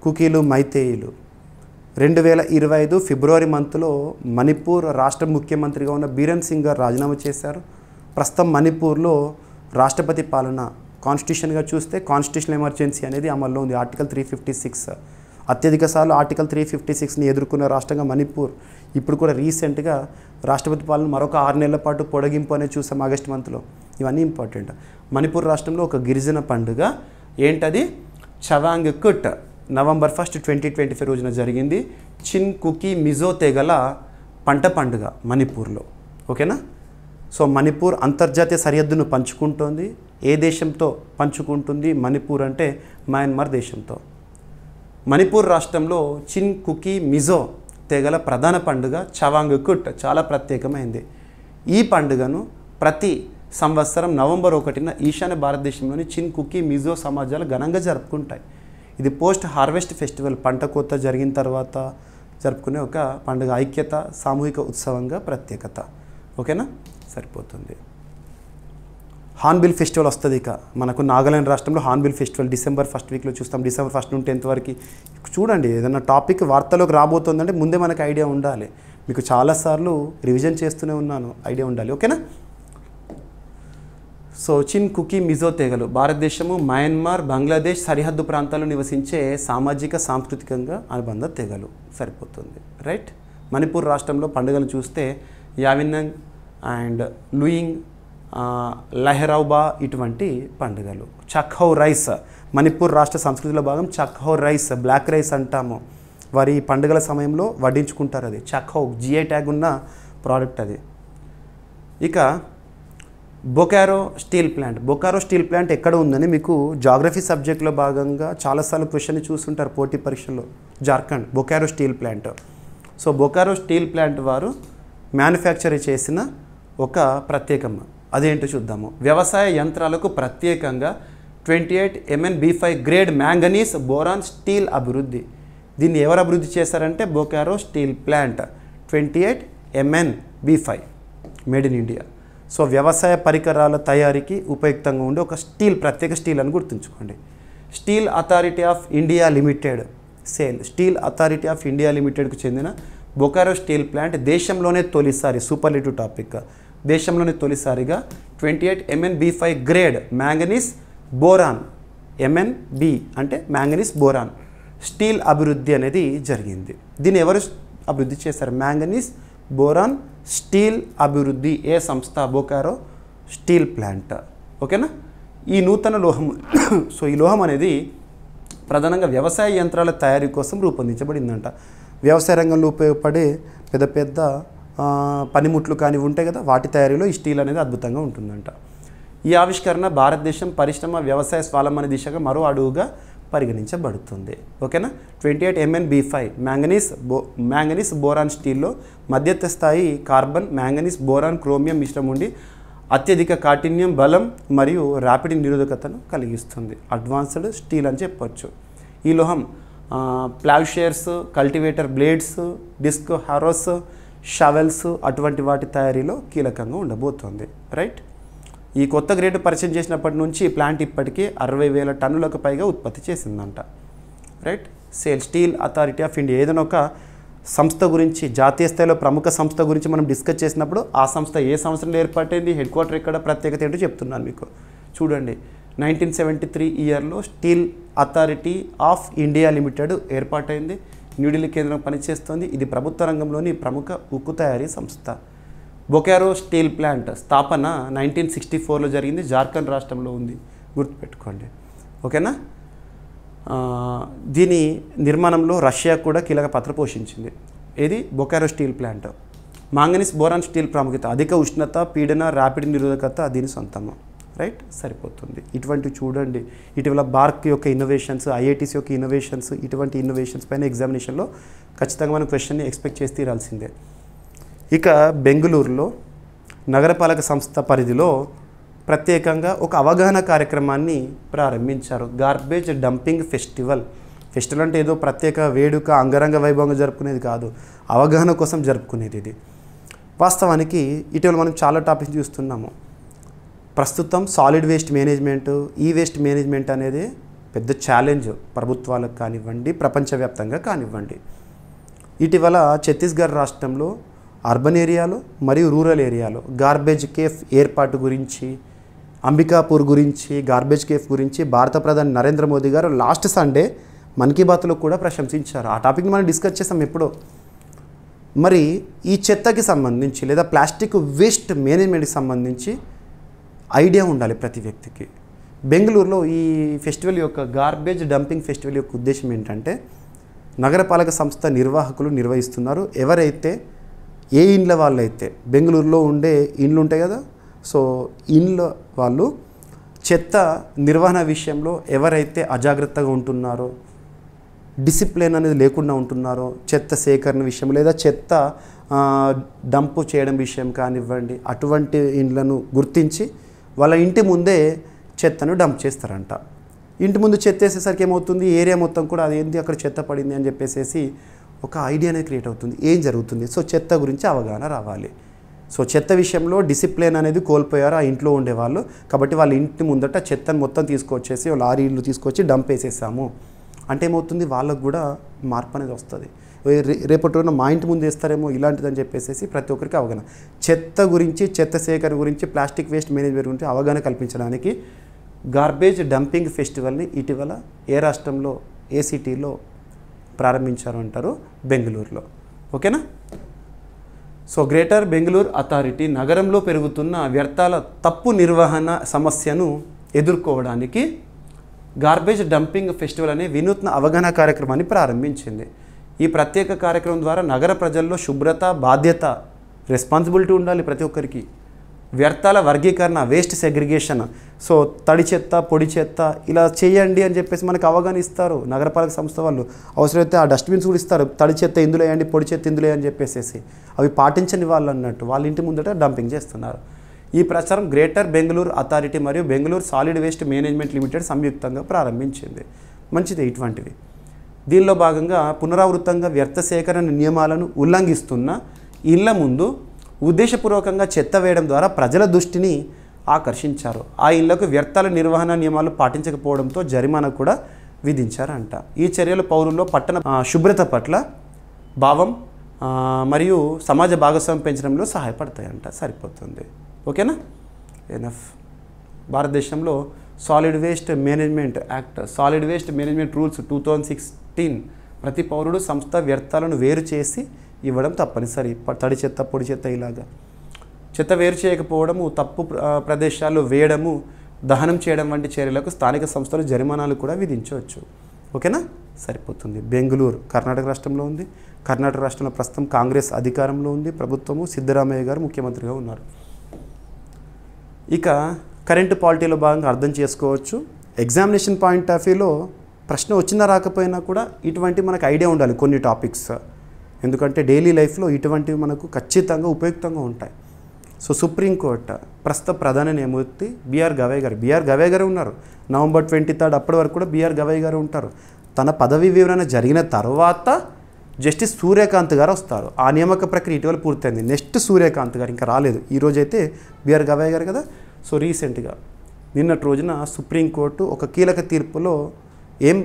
కుకీలు, మైతేయిలు. 2025 ఫిబ్రవరి మంత్లో మణిపూర్ రాష్ట్ర ముఖ్యమంత్రిగా ఉన్న బీరెన్ సింగ్ గారు రాజీనామా చేశారు. ప్రస్తుతం మణిపూర్లో రాష్ట్రపతి పాలన. కాన్స్టిట్యూషన్గా చూస్తే కాన్స్టిట్యూషనల్ ఎమర్జెన్సీ అనేది అమల్లో ఉంది. ఆర్టికల్ 356 అత్యధిక సార్లు ఆర్టికల్ 356ని ఎదుర్కొన్న రాష్ట్రంగా మణిపూర్. ఇప్పుడు కూడా రీసెంట్గా రాష్ట్రపతి పాలన మరొక 6 నెలల పాటు పొడిగింపు అనేది చూసాం ఆగస్టు మంత్లో. ఇవన్నీ ఇంపార్టెంట్. మణిపూర్ రాష్ట్రంలో ఒక గిరిజన పండుగ ఏంటది? చవాంగ్ కుట్ November 1, 2025 రోజున జరిగింది. చిన్ కుకీ మిజో తెగల పంట పండుగ మణిపూర్లో. ఓకేనా? సో మణిపూర్ అంతర్జాతీయ సరిహద్దును పంచుకుంటోంది. ఏ దేశంతో పంచుకుంటుంది? మణిపూర్ అంటే మయన్మార్ దేశంతో. మణిపూర్ రాష్ట్రంలో చిన్ కుకీ మిజో తెగల ప్రధాన పండుగ చవాంగ్ కుట్ చాలా ప్రత్యేకమైంది. ఈ పండుగను ప్రతి సంవత్సరం November 1న ఈశాన్య భారతదేశంలోని చిన్ కుకీ మిజో సమాజాలు ఘనంగా జరుపుకుంటాయి. ఇది పోస్ట్ హార్వెస్ట్ ఫెస్టివల్, పంట కోత జరిగిన తర్వాత జరుపుకునే ఒక పండుగ. ఐక్యత, సామూహిక ఉత్సవంగా ప్రత్యేకత. ఓకేనా? సరిపోతుంది. హార్న్బిల్ ఫెస్టివల్ వస్తుంది. ఇక మనకు నాగాలాండ్ రాష్ట్రంలో హార్న్బిల్ ఫెస్టివల్ December 1st వీక్లో చూస్తాం. December 1st నుండి 10th వరకు చూడండి. ఏదైనా టాపిక్ వార్తలోకి రాబోతుందంటే ముందే మనకు ఐడియా ఉండాలి. మీకు చాలాసార్లు రివిజన్ చేస్తూనే ఉన్నాను, ఐడియా ఉండాలి. ఓకేనా? సో చిన్ కుకీ మిజో తెగలు భారతదేశము, మయన్మార్, బంగ్లాదేశ్ సరిహద్దు ప్రాంతాల్లో నివసించే సామాజిక సాంస్కృతికంగా అనుబంధ తెగలు. సరిపోతుంది. రైట్? మణిపూర్ రాష్ట్రంలో పండుగలు చూస్తే యావినంగ్ అండ్ లూయింగ్, లెహరౌబా ఇటువంటి పండుగలు. చఖ్హౌ రైస్ మణిపూర్ రాష్ట్ర సంస్కృతిలో భాగం. చఖ్హౌ రైస్, బ్లాక్ రైస్ అంటాము. వారి పండుగల సమయంలో వడ్డించుకుంటారు. అది చఖ్హౌ GI ట్యాగ్ ఉన్న ప్రోడక్ట్ అది. ఇక Bokaro steel plant. Bokaro steel plant ఎక్కడ ఉందని మీకు జాగ్రఫీ సబ్జెక్ట్లో భాగంగా చాలాసార్లు క్వశ్చన్ చూస్తుంటారు పోటీ పరీక్షల్లో. Jharkhand Bokaro steel plant. So Bokaro steel plant వారు మ్యానుఫ్యాక్చర్ చేసిన ఒక ప్రత్యేకం అదేంటో చూద్దాము. వ్యవసాయ యంత్రాలకు ప్రత్యేకంగా 28 MnB5 grade manganese boron steel అభివృద్ధి. దీన్ని ఎవరు అభివృద్ధి చేశారంటే Bokaro steel plant. 28 MnB5 made in India. So వ్యవసాయ పరికరాల తయారీకి ఉపయుక్తంగా ఉండే ఒక స్టీల్, ప్రత్యేక స్టీల్ అని గుర్తుంచుకోండి. Steel authority of India limited sale. Steel authority of India లిమిటెడ్కు చెందిన బొకారో స్టీల్ ప్లాంట్ దేశంలోనే తొలిసారి, సూపర్లేటివ్ టాపిక్, దేశంలోనే తొలిసారిగా 28 MnB5 grade manganese boron, MnB అంటే మ్యాంగనీస్ బోరాన్ స్టీల్ అభివృద్ధి అనేది జరిగింది. దీన్ని ఎవరు అభివృద్ధి చేశారు? మ్యాంగనీస్ బోరాన్ స్టీల్ అభివృద్ధి. ఏ సంస్థ? Bokaro steel plant. ఓకేనా? ఈ నూతన లోహం సో ఈ లోహం అనేది ప్రధానంగా వ్యవసాయ యంత్రాల తయారీ కోసం రూపొందించబడిందంట. వ్యవసాయ రంగంలో ఉపయోగపడే పెద్ద పెద్ద పనిముట్లు కానీ ఉంటాయి కదా, వాటి తయారీలో ఈ స్టీల్ అనేది అద్భుతంగా ఉంటుందంట. ఈ ఆవిష్కరణ భారతదేశం పరిశ్రమ వ్యవసాయ స్వావలంబన దిశగా మరో అడుగుగా పరిగణించబడుతుంది. ఓకేనా? 28 MnB5 మ్యాంగనీస్ బోరాన్ స్టీల్లో మధ్యస్థ స్థాయి కార్బన్, మ్యాంగనీస్ బోరాన్, క్రోమియం మిశ్రమం ఉండి అత్యధిక కాఠిన్యం, బలం మరియు ర్యాపిడ్ నిరోధకతను కలిగిస్తుంది. అడ్వాన్స్డ్ స్టీల్ అని చెప్పొచ్చు. ఈ లోహం ప్లావ్షేర్స్, కల్టివేటర్ బ్లేడ్స్, డిస్క్ హారోస్, షవెల్స్ అటువంటి వాటి తయారీలో కీలకంగా ఉండబోతోంది. రైట్? ఈ కొత్త గ్రేడ్ పరిచయం చేసినప్పటి నుంచి ఈ ప్లాంట్ ఇప్పటికీ 60,000 టన్నులకు పైగా ఉత్పత్తి చేసిందంట. Right. Steel authority of India ఏదైనా ఒక సంస్థ గురించి, జాతీయ స్థాయిలో ప్రముఖ సంస్థ గురించి మనం డిస్కస్ చేసినప్పుడు ఆ సంస్థ ఏ సంవత్సరంలో ఏర్పాటైంది, హెడ్ క్వార్టర్ ఎక్కడ, ప్రత్యేకత ఏంటో చెప్తున్నాను మీకు. చూడండి, 1973 ఇయర్లో steel authority of India limited ఏర్పాటైంది. న్యూఢిల్లీ కేంద్రం పనిచేస్తుంది. ఇది ప్రభుత్వ రంగంలోని ప్రముఖ ఉక్కు తయారీ సంస్థ. బొకారో స్టీల్ ప్లాంట్ స్థాపన 1964లో జరిగింది. జార్ఖండ్ రాష్ట్రంలో ఉంది, గుర్తుపెట్టుకోండి. ఓకేనా. దీని నిర్మాణంలో రష్యా కూడా కీలక పాత్ర పోషించింది. ఇది Bokaro steel plant. Manganese boron steel ప్రాముఖ్యత, అధిక ఉష్ణత, పీడన, ర్యాపిడ్ నిరోధకత దీని సొంతము. రైట్, సరిపోతుంది. ఇటువంటివి చూడండి. ఇటీవల బార్క్ యొక్క ఇన్నోవేషన్స్, ఐఐటీస్ యొక్క ఇన్నోవేషన్స్, ఇటువంటి ఇన్నోవేషన్స్ పైన ఎగ్జామినేషన్లో ఖచ్చితంగా మనం క్వశ్చన్ని ఎక్స్పెక్ట్ చేసి తీరాల్సిందే. ఇక బెంగళూరులో నగరపాలక సంస్థ పరిధిలో ప్రత్యేకంగా ఒక అవగాహన కార్యక్రమాన్ని ప్రారంభించారు. Garbage dumping festival. ఫెస్టివల్ అంటే ఏదో ప్రత్యేక వేడుక, అంగరంగ వైభవంగా జరుపుకునేది కాదు, అవగాహన కోసం జరుపుకునేది ఇది. వాస్తవానికి ఇటీవల మనం చాలా టాపిక్స్ చూస్తున్నాము. ప్రస్తుతం సాలిడ్ వేస్ట్ మేనేజ్మెంట్, ఈ వేస్ట్ మేనేజ్మెంట్ అనేది పెద్ద ఛాలెంజ్ ప్రభుత్వాలకు కానివ్వండి, ప్రపంచవ్యాప్తంగా కానివ్వండి. ఇటీవల ఛత్తీస్గఢ్ రాష్ట్రంలో అర్బన్ ఏరియాలో మరియు రూరల్ ఏరియాలో గార్బేజ్ కేఫ్ ఏర్పాటు గురించి, అంబికాపూర్ గురించి, గార్బేజ్ కేఫ్ గురించి భారత ప్రధాని నరేంద్ర మోదీ గారు లాస్ట్ సండే మన్ కీ బాత్లో కూడా ప్రశంసించారు. ఆ టాపిక్ని మనం డిస్కస్ చేసాం ఎప్పుడో. మరి ఈ చెత్తకి సంబంధించి లేదా ప్లాస్టిక్ వేస్ట్ మేనేజ్మెంట్కి సంబంధించి ఐడియా ఉండాలి ప్రతి వ్యక్తికి. బెంగళూరులో ఈ ఫెస్టివల్ యొక్క గార్బేజ్ డంపింగ్ ఫెస్టివల్ యొక్క ఉద్దేశం ఏంటంటే, నగరపాలక సంస్థ నిర్వాహకులు నిర్వహిస్తున్నారు. ఎవరైతే ఏ ఇండ్ల వాళ్ళైతే బెంగళూరులో ఉండే ఇండ్లు ఉంటాయి కదా, సో ఇండ్ల వాళ్ళు చెత్త నిర్వహణ విషయంలో ఎవరైతే అజాగ్రత్తగా ఉంటున్నారో, డిసిప్లిన్ అనేది లేకుండా ఉంటున్నారో, చెత్త సేకరణ విషయం లేదా చెత్త డంపు చేయడం విషయం కానివ్వండి, అటువంటి ఇండ్లను గుర్తించి వాళ్ళ ఇంటి ముందే చెత్తను డంప్ చేస్తారంట. ఇంటి ముందు చెత్త వేసేసరికి ఏమవుతుంది, ఏరియా మొత్తం కూడా అదేంటి అక్కడ చెత్త పడింది అని చెప్పేసి ఒక ఐడియా అనేది క్రియేట్ అవుతుంది. ఏం జరుగుతుంది, సో చెత్త గురించి అవగాహన రావాలి. సో చెత్త విషయంలో డిసిప్లిన్ అనేది కోల్పోయారు ఆ ఇంట్లో ఉండేవాళ్ళు. కాబట్టి వాళ్ళ ఇంటి ముందట చెత్తను మొత్తం తీసుకొచ్చేసి లారీలు తీసుకొచ్చి డంప్ వేసేసాము అంటే ఏమవుతుంది, వాళ్ళకు కూడా మార్పు అనేది వస్తుంది. రేపటి రోజున మా ఇంటి ముందు వేస్తారేమో ఇలాంటిదని చెప్పేసి ప్రతి ఒక్కరికి అవగాహన. చెత్త గురించి, చెత్త సేకరణ గురించి, ప్లాస్టిక్ వేస్ట్ మేనేజ్మెంట్ గురించి అవగాహన కల్పించడానికి గార్బేజ్ డంపింగ్ ఫెస్టివల్ని ఇటీవల ఏ రాష్ట్రంలో, ఏ సిటీలో ప్రారంభించారు అంటారు, బెంగళూరులో. ఓకేనా. సో గ్రేటర్ బెంగళూరు అథారిటీ నగరంలో పెరుగుతున్న వ్యర్థాల తప్పు నిర్వహణ సమస్యను ఎదుర్కోవడానికి గార్బేజ్ డంపింగ్ ఫెస్టివల్ అనే వినూత్న అవగాహన కార్యక్రమాన్ని ప్రారంభించింది. ఈ ప్రత్యేక కార్యక్రమం ద్వారా నగర ప్రజల్లో శుభ్రత, బాధ్యత, రెస్పాన్సిబిలిటీ ఉండాలి ప్రతి ఒక్కరికి. వ్యర్థాల వర్గీకరణ, వేస్ట్ సెగ్రిగేషన్, సో తడి చెత్త, పొడి చెత్త ఇలా చేయండి అని చెప్పేసి మనకు అవగాహన ఇస్తారు నగరపాలక సంస్థ వాళ్ళు. అవసరమైతే ఆ డస్ట్బిన్స్ కూడా ఇస్తారు, తడి చెత్త ఇందులో వేయండి, పొడి చెత్త ఇందులో అని చెప్పేసి. అవి పాటించని వాళ్ళు అన్నట్టు వాళ్ళ ఇంటి ముందట డంపింగ్ చేస్తున్నారు. ఈ ప్రచారం గ్రేటర్ బెంగళూరు అథారిటీ మరియు Bengaluru solid waste management limited సంయుక్తంగా ప్రారంభించింది. మంచిదే ఇటువంటివి. దీనిలో భాగంగా పునరావృతంగా వ్యర్థ సేకరణ నియమాలను ఉల్లంఘిస్తున్న ఇళ్ల ముందు ఉద్దేశపూర్వకంగా చెత్త వేయడం ద్వారా ప్రజల దృష్టిని ఆకర్షించారు. ఆ ఇళ్లకు వ్యర్థాల నిర్వహణ నియమాలు పాటించకపోవడంతో జరిమానా కూడా విధించారంట. ఈ చర్యలు పౌరుల్లో పట్టణ శుభ్రత పట్ల భావం మరియు సమాజ భాగస్వామ్యం పెంచడంలో సహాయపడతాయంట. సరిపోతుంది. ఓకేనా. ఎనఫ్. భారతదేశంలో solid waste management act, solid waste management rules 2016 ప్రతి పౌరుడు సంస్థ వ్యర్థాలను వేరు చేసి ఇవ్వడం తప్పనిసరి. తడి చెత్త, పొడి చెత్త ఇలాగా చెత్త వేరు చేయకపోవడము, తప్పు ప్రదేశాల్లో వేయడము, దహనం చేయడం వంటి చర్యలకు స్థానిక సంస్థలు జరిమానాలు కూడా విధించవచ్చు. ఓకేనా. సరిపోతుంది. బెంగళూరు కర్ణాటక రాష్ట్రంలో ఉంది. కర్ణాటక రాష్ట్రంలో ప్రస్తుతం కాంగ్రెస్ అధికారంలో ఉంది. ప్రభుత్వము సిద్ధరామయ్య గారు ముఖ్యమంత్రిగా ఉన్నారు. ఇక కరెంటు పాలిటీలో భాగంగా అర్థం చేసుకోవచ్చు. ఎగ్జామినేషన్ పాయింట్ ఆఫ్ వ్యూలో ప్రశ్న వచ్చినా రాకపోయినా కూడా ఇటువంటి మనకు ఐడియా ఉండాలి కొన్ని టాపిక్స్. ఎందుకంటే డైలీ లైఫ్లో ఇటువంటివి మనకు ఖచ్చితంగా ఉపయుక్తంగా ఉంటాయి. సో సుప్రీంకోర్టు ప్రస్తుత ప్రధాన న్యాయమూర్తి బిఆర్ గవై గారు. బిఆర్ గవై గారు ఉన్నారు. నవంబర్ 23 అప్పటి వరకు కూడా బిఆర్ గవై గారు ఉంటారు. తన పదవి వివరణ జరిగిన తర్వాత జస్టిస్ సూర్యకాంత్ గారు వస్తారు. ఆ నియామక ప్రక్రియ ఇటీవల పూర్తయింది. నెక్స్ట్ సూర్యకాంత్ గారు ఇంకా రాలేదు. ఈరోజైతే బిఆర్ గవై గారు కదా. సో రీసెంట్గా నిన్నటి రోజున సుప్రీంకోర్టు ఒక కీలక తీర్పులో ఏం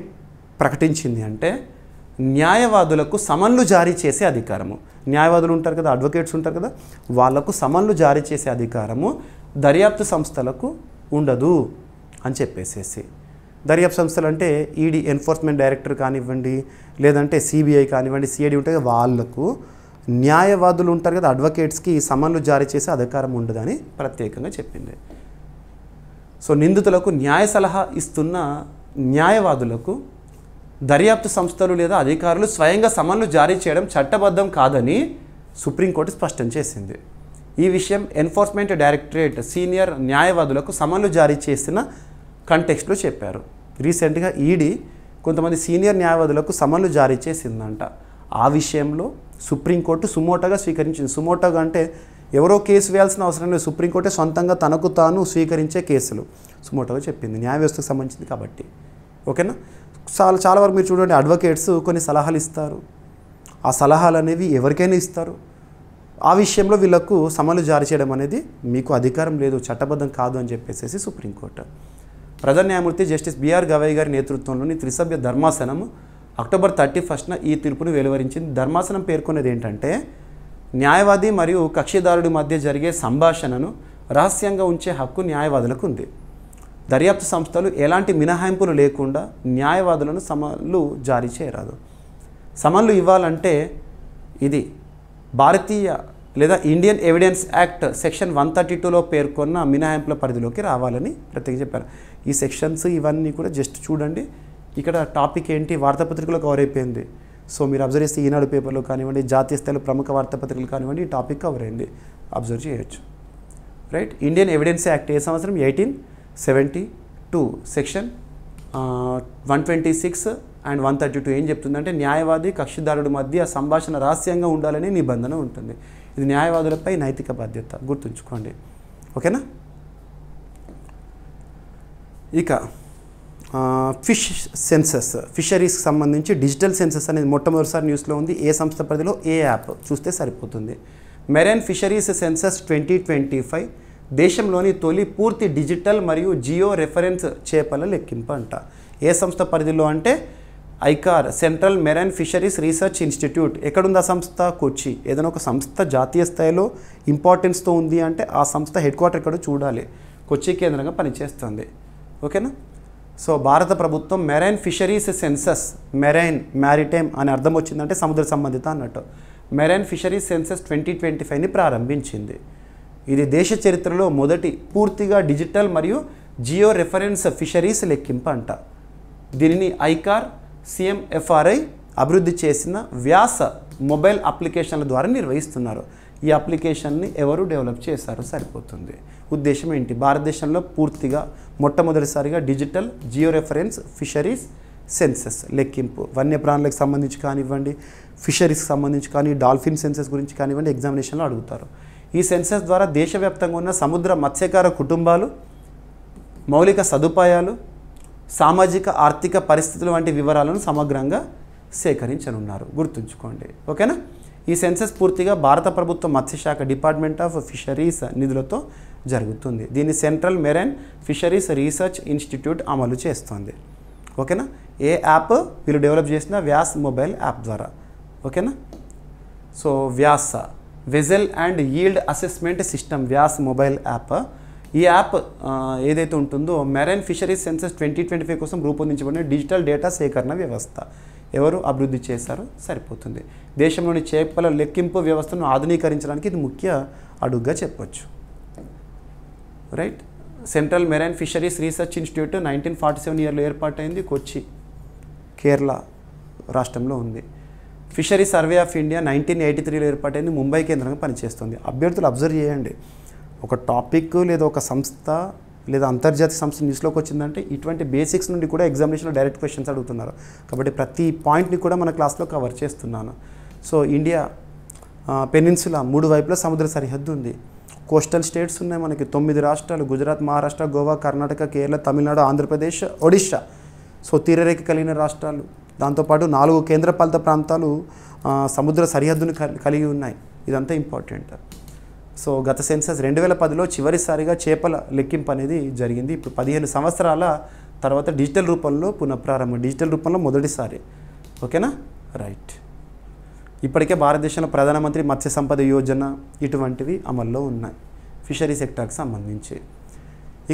ప్రకటించింది అంటే న్యాయవాదులకు సమన్లు జారీ చేసే అధికారము, న్యాయవాదులు ఉంటారు కదా, అడ్వకేట్స్ ఉంటారు కదా, వాళ్లకు సమన్లు జారీ చేసే అధికారము దర్యాప్తు సంస్థలకు ఉండదు అని చెప్పేసేసి. దర్యాప్తు సంస్థలు అంటే ఈడీ ఎన్ఫోర్స్మెంట్ డైరెక్టర్ కానివ్వండి, లేదంటే సిబిఐ కానివ్వండి, సిఐడి ఉంటాయి, వాళ్లకు న్యాయవాదులు ఉంటారు కదా, అడ్వకేట్స్కి సమన్లు జారీ చేసే అధికారం ఉండదని ప్రత్యేకంగా చెప్పింది. సో నిందితులకు న్యాయ సలహా ఇస్తున్న న్యాయవాదులకు దర్యాప్తు సంస్థలు లేదా అధికారులు స్వయంగా సమన్లు జారీ చేయడం చట్టబద్ధం కాదని సుప్రీంకోర్టు స్పష్టం చేసింది. ఈ విషయం ఎన్ఫోర్స్మెంట్ డైరెక్టరేట్ సీనియర్ న్యాయవాదులకు సమన్లు జారీ చేసిన కంటెక్స్ట్లో చెప్పారు. రీసెంట్గా ఈడీ కొంతమంది సీనియర్ న్యాయవాదులకు సమన్లు జారీ చేసిందంట. ఆ విషయంలో సుప్రీంకోర్టు సుమోటోగా స్వీకరించింది. సుమోటోగా అంటే ఎవరో కేసు వేయాల్సిన అవసరం లేదు, సుప్రీంకోర్టు సొంతంగా తనకు తాను స్వీకరించే కేసులు సుమోటోగా చెప్పింది, న్యాయ వ్యవస్థకు సంబంధించింది కాబట్టి. ఓకేనా. చాలా వరకు మీరు చూడండి, అడ్వకేట్స్ కొన్ని సలహాలు ఇస్తారు, ఆ సలహాలు అనేవి ఎవరికైనా ఇస్తారు. ఆ విషయంలో వీళ్ళకు సమన్లు జారీ చేయడం అనేది మీకు అధికారం లేదు, చట్టబద్ధం కాదు అని చెప్పేసి సుప్రీంకోర్టు. ప్రధాన న్యాయమూర్తి జస్టిస్ బిఆర్ గవై గారి నేతృత్వంలోని త్రిసభ్య ధర్మాసనం అక్టోబర్ 31న ఈ తీర్పును వెలువరించింది. ధర్మాసనం పేర్కొన్నది ఏంటంటే న్యాయవాది మరియు కక్షిదారుడి మధ్య జరిగే సంభాషణను రహస్యంగా ఉంచే హక్కు న్యాయవాదులకు ఉంది. దర్యాప్తు సంస్థలు ఎలాంటి మినహాయింపులు లేకుండా న్యాయవాదులను సమన్లు జారీ చేయరాదు. సమన్లు ఇవ్వాలంటే ఇది భారతీయ లేదా ఇండియన్ ఎవిడెన్స్ యాక్ట్ సెక్షన్ 132లో పేర్కొన్న మినహాయింపుల పరిధిలోకి రావాలని ప్రత్యేకంగా చెప్పారు. ఈ సెక్షన్స్ ఇవన్నీ కూడా జస్ట్ చూడండి. ఇక్కడ టాపిక్ ఏంటి, వార్తాపత్రికలో కవర్ అయిపోయింది. సో మీరు అబ్జర్వ్ చేస్తే ఈనాడు పేపర్లో కానివ్వండి, జాతీయ స్థాయిలో ప్రముఖ వార్తాపత్రికలు కానివ్వండి, ఈ టాపిక్ కవర్ అయింది, అబ్జర్వ్ చేయొచ్చు. రైట్. ఇండియన్ ఎవిడెన్స్ యాక్ట్ ఏ సంవత్సరం 1872 సెక్షన్ 126 అండ్ 132 ఏం చెప్తుందంటే న్యాయవాది కక్షిదారుడి మధ్య సంభాషణ రహస్యంగా ఉండాలని నిబంధన ఉంటుంది. ఇది న్యాయవాదులపై నైతిక బాధ్యత, గుర్తుంచుకోండి. ఓకేనా. ఇక ఫిష్ సెన్సస్, ఫిషరీస్కి సంబంధించి డిజిటల్ సెన్సస్ అనేది మొట్టమొదటిసారి న్యూస్లో ఉంది. ఏ సంస్థ పరిధిలో, ఏ యాప్ చూస్తే సరిపోతుంది. మెరైన్ ఫిషరీస్ సెన్సస్ 2025 దేశంలోని తొలి పూర్తి డిజిటల్ మరియు జియో రెఫరెన్స్ చేపల లెక్కింపు అంట. ఏ సంస్థ పరిధిలో అంటే ICAR, central Marine Fisheries Research institute. ఎక్కడుంది ఆ సంస్థ? కొచ్చి. ఏదైనా ఒక సంస్థ జాతీయ స్థాయిలో ఇంపార్టెన్స్తో ఉంది అంటే ఆ సంస్థ హెడ్ క్వార్టర్ ఎక్కడో చూడాలి. కొచ్చి కేంద్రంగా పనిచేస్తుంది. ఓకేనా. సో భారత ప్రభుత్వం marine fisheries census, marine maritime అని అర్థం వచ్చిందంటే సముద్ర సంబంధిత అన్నట్టు, మెరైన్ ఫిషరీస్ సెన్సస్ 2025ని ప్రారంభించింది. ఇది దేశ చరిత్రలో మొదటి పూర్తిగా డిజిటల్ మరియు జియో రెఫరెన్స్ ఫిషరీస్ లెక్కింపు అంట. దీనిని ఐకార్ సిఎంఎఫ్ఆర్ఐ అభివృద్ధి చేసిన వ్యాస మొబైల్ అప్లికేషన్ల ద్వారా నిర్వహిస్తున్నారు. ఈ అప్లికేషన్ని ఎవరు డెవలప్ చేశారో సరిపోతుంది. ఉద్దేశం ఏంటి? భారతదేశంలో పూర్తిగా మొట్టమొదటిసారిగా digital geo reference fisheries census లెక్కింపు, వన్యప్రాణులకు సంబంధించి కానివ్వండి, ఫిషరీస్కి సంబంధించి కానీ, డాల్ఫిన్ సెన్సస్ గురించి కానివ్వండి, ఎగ్జామినేషన్లో అడుగుతారు. ఈ సెన్సస్ ద్వారా దేశవ్యాప్తంగా ఉన్న సముద్ర మత్స్యకార కుటుంబాలు, మౌలిక సదుపాయాలు, సామాజిక ఆర్థిక పరిస్థితులు వంటి వివరాలను సమగ్రంగా సేకరించనున్నారు. గుర్తుంచుకోండి. ఓకేనా. ఈ సెన్సస్ పూర్తిగా భారత ప్రభుత్వ మత్స్యశాఖ డిపార్ట్మెంట్ ఆఫ్ ఫిషరీస్ నిధులతో జరుగుతుంది. దీన్ని central Marine Fisheries Research institute అమలు చేస్తుంది. ఓకేనా. ఏ యాప్? వీళ్ళు డెవలప్ చేసిన వ్యాస్ మొబైల్ యాప్ ద్వారా. ఓకేనా. So Vyas vessel and yield assessment system, Vyas mobile app. ఈ యాప్ ఏదైతే ఉంటుందో మెరైన్ ఫిషరీస్ సెన్సస్ 2025 కోసం రూపొందించబడిన డిజిటల్ డేటా సేకరణ వ్యవస్థ. ఎవరు అభివృద్ధి చేశారో సరిపోతుంది. దేశంలోని చేపల లెక్కింపు వ్యవస్థను ఆధునీకరించడానికి ఇది ముఖ్య అడుగుగా చెప్పొచ్చు. Right. Central Marine Fisheries Research Institute 1947 ఇయర్లో ఏర్పాటైంది. కొచ్చి, కేరళ రాష్ట్రంలో ఉంది. ఫిషరీ సర్వే ఆఫ్ ఇండియా 1983లో ఏర్పాటైంది. ముంబై కేంద్రంగా పనిచేస్తుంది. అభ్యర్థులు అబ్జర్వ్ చేయండి, ఒక టాపిక్ లేదా ఒక సంస్థ లేదా అంతర్జాతీయ సంస్థ న్యూస్లోకి వచ్చిందంటే ఇటువంటి బేసిక్స్ నుండి కూడా ఎగ్జామినేషన్లో డైరెక్ట్ క్వశ్చన్స్ అడుగుతున్నారు. కాబట్టి ప్రతి పాయింట్ని కూడా మన క్లాస్లో కవర్ చేస్తున్నాను. సో ఇండియా పెనిన్సులా 3 వైపులా సముద్ర సరిహద్దు ఉంది. కోస్టల్ స్టేట్స్ ఉన్నాయి మనకి 9 రాష్ట్రాలు, గుజరాత్, మహారాష్ట్ర, గోవా, కర్ణాటక, కేరళ, తమిళనాడు, ఆంధ్రప్రదేశ్, ఒడిశా. సో తీరరేఖ కలిగిన రాష్ట్రాలు. దాంతోపాటు 4 కేంద్రపాలిత ప్రాంతాలు సముద్ర సరిహద్దును కలిగి ఉన్నాయి. ఇదంతా ఇంపార్టెంట్. సో గత సెన్సస్ 2010లో చివరిసారిగా చేపల లెక్కింపు అనేది జరిగింది. ఇప్పుడు 15 సంవత్సరాల తర్వాత డిజిటల్ రూపంలో పునఃప్రారంభం, డిజిటల్ రూపంలో మొదటిసారి. ఓకేనా, రైట్. ఇప్పటికే భారతదేశంలో ప్రధానమంత్రి మత్స్య సంపద యోజన ఇటువంటివి అమల్లో ఉన్నాయి ఫిషరీ సెక్టార్కి సంబంధించి.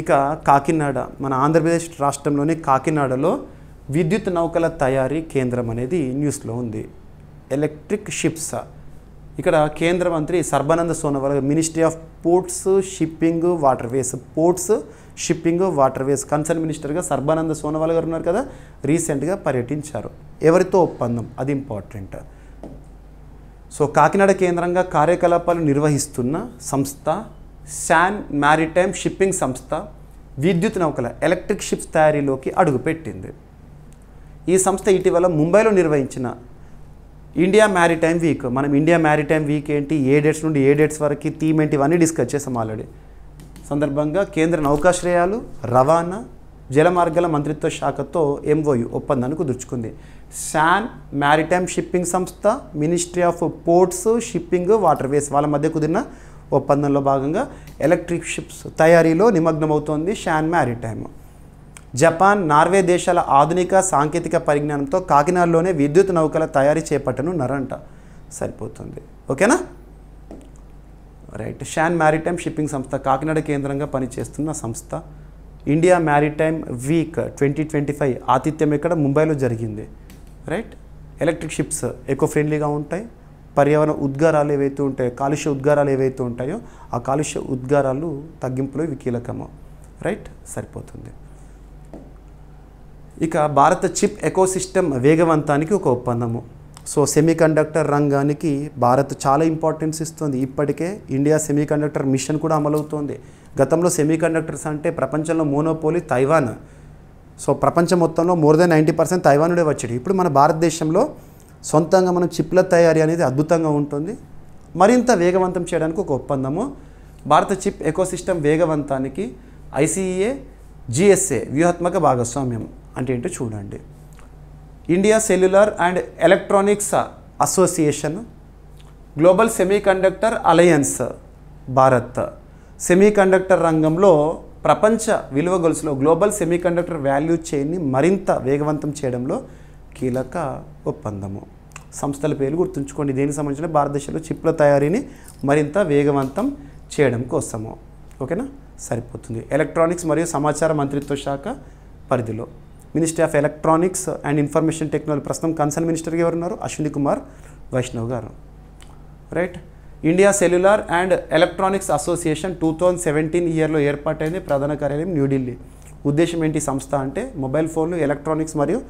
ఇక కాకినాడ, మన ఆంధ్రప్రదేశ్ రాష్ట్రంలోని కాకినాడలో విద్యుత్ నౌకల తయారీ కేంద్రం అనేది న్యూస్లో ఉంది. Electric ships. ఇక్కడ కేంద్ర మంత్రి Sarbananda Sonowal, ministry of ports, shipping, waterways, ports, shipping, waterways concern మినిస్టర్గా సర్బానంద సోనోవాల్ గారు ఉన్నారు కదా, రీసెంట్గా పర్యటించారు. ఎవరితో ఒప్పందం, అది ఇంపార్టెంట్. సో కాకినాడ కేంద్రంగా కార్యకలాపాలు నిర్వహిస్తున్న సంస్థ శాన్ మ్యారిటైమ్ షిప్పింగ్ సంస్థ విద్యుత్ నౌకల ఎలక్ట్రిక్ షిప్స్ తయారీలోకి అడుగుపెట్టింది. ఈ సంస్థ ఇటీవల ముంబైలో నిర్వహించిన ఇండియా మ్యారిటైమ్ వీక్, మనం ఇండియా మ్యారిటైమ్ వీక్ ఏంటి, ఏ డేట్స్ నుండి ఏ డేట్స్ వరకు, థీమ్ ఏంటి, ఇవన్నీ డిస్కస్ చేసాం ఆల్రెడీ. సందర్భంగా కేంద్ర నౌకాశ్రయాలు, రవాణా, జలమార్గాల మంత్రిత్వ శాఖతో ఎంఓయు ఒప్పందాన్ని కుదుర్చుకుంది. శాన్ మ్యారిటైమ్ షిప్పింగ్ సంస్థ, ministry of ports, shipping, waterways వాళ్ళ మధ్య కుదిరిన ఒప్పందంలో భాగంగా ఎలక్ట్రిక్ షిప్స్ తయారీలో నిమగ్నమవుతోంది శాన్ మ్యారిటైమ్. జపాన్, నార్వే దేశాల ఆధునిక సాంకేతిక పరిజ్ఞానంతో కాకినాడలోనే విద్యుత్ నౌకల తయారీ చేపట్టనున్నారంట. సరిపోతుంది. ఓకేనా, రైట్. శాన్ మ్యారిటైమ్ షిప్పింగ్ సంస్థ కాకినాడ కేంద్రంగా పనిచేస్తున్న సంస్థ. ఇండియా మ్యారిటైమ్ వీక్ 2025 ఆతిథ్యం ఇక్కడ ముంబైలో జరిగింది. రైట్. ఎలక్ట్రిక్ షిప్స్ ఎకో ఫ్రెండ్లీగా ఉంటాయి. పర్యావరణ ఉద్గారాలు ఏవైతే ఉంటాయో, కాలుష్య ఉద్గారాలు ఏవైతే ఉంటాయో ఆ కాలుష్య ఉద్గారాలు తగ్గింపులో ఇవి కీలకము. రైట్, సరిపోతుంది. ఇక భారత చిప్ ఎకోసిస్టమ్ వేగవంతానికి ఒక ఒప్పందము. సో సెమీకండక్టర్ రంగానికి భారత్ చాలా ఇంపార్టెన్స్ ఇస్తుంది. ఇప్పటికే ఇండియా సెమీకండక్టర్ మిషన్ కూడా అమలవుతోంది. గతంలో సెమీకండక్టర్స్ అంటే ప్రపంచంలో మోనోపోలీ తైవాన్. సో ప్రపంచం మొత్తంలో మోర్ దెన్ 90% తైవానుడే వచ్చాడు. ఇప్పుడు మన భారతదేశంలో సొంతంగా మనం చిప్ల తయారీ అనేది అద్భుతంగా ఉంటుంది. మరింత వేగవంతం చేయడానికి ఒక ఒప్పందము. భారత చిప్ ఎకోసిస్టమ్ వేగవంతానికి ఐసీఏ, జిఎస్ఏ వ్యూహాత్మక భాగస్వామ్యం అంటే ఏంటో చూడండి. India cellular and electronics association, global Semiconductor alliance Bharat. Semiconductor రంగంలో ప్రపంచ విలువ గొలుసులో గ్లోబల్ సెమీకండక్టర్ వాల్యూ చైన్ని మరింత వేగవంతం చేయడంలో కీలక ఒప్పందము. సంస్థల పేర్లు గుర్తుంచుకోండి. దేనికి సంబంధించిన భారతదేశంలో చిప్ల తయారీని మరింత వేగవంతం చేయడం కోసము. ఓకేనా, సరిపోతుంది. ఎలక్ట్రానిక్స్ మరియు సమాచార మంత్రిత్వ శాఖ పరిధిలో ministry of electronics and information technology, ప్రస్తుతం కన్సర్న్ మినిస్టర్గా ఎవరున్నారు, అశ్విని కుమార్ వైష్ణవ్ గారు. Right. India cellular and electronics association 2017 ఇయర్లో ఏర్పాటైంది. ప్రధాన కార్యాలయం న్యూఢిల్లీ. ఉద్దేశం ఏంటి సంస్థ అంటే మొబైల్ ఫోన్లు, ఎలక్ట్రానిక్స్ మరియు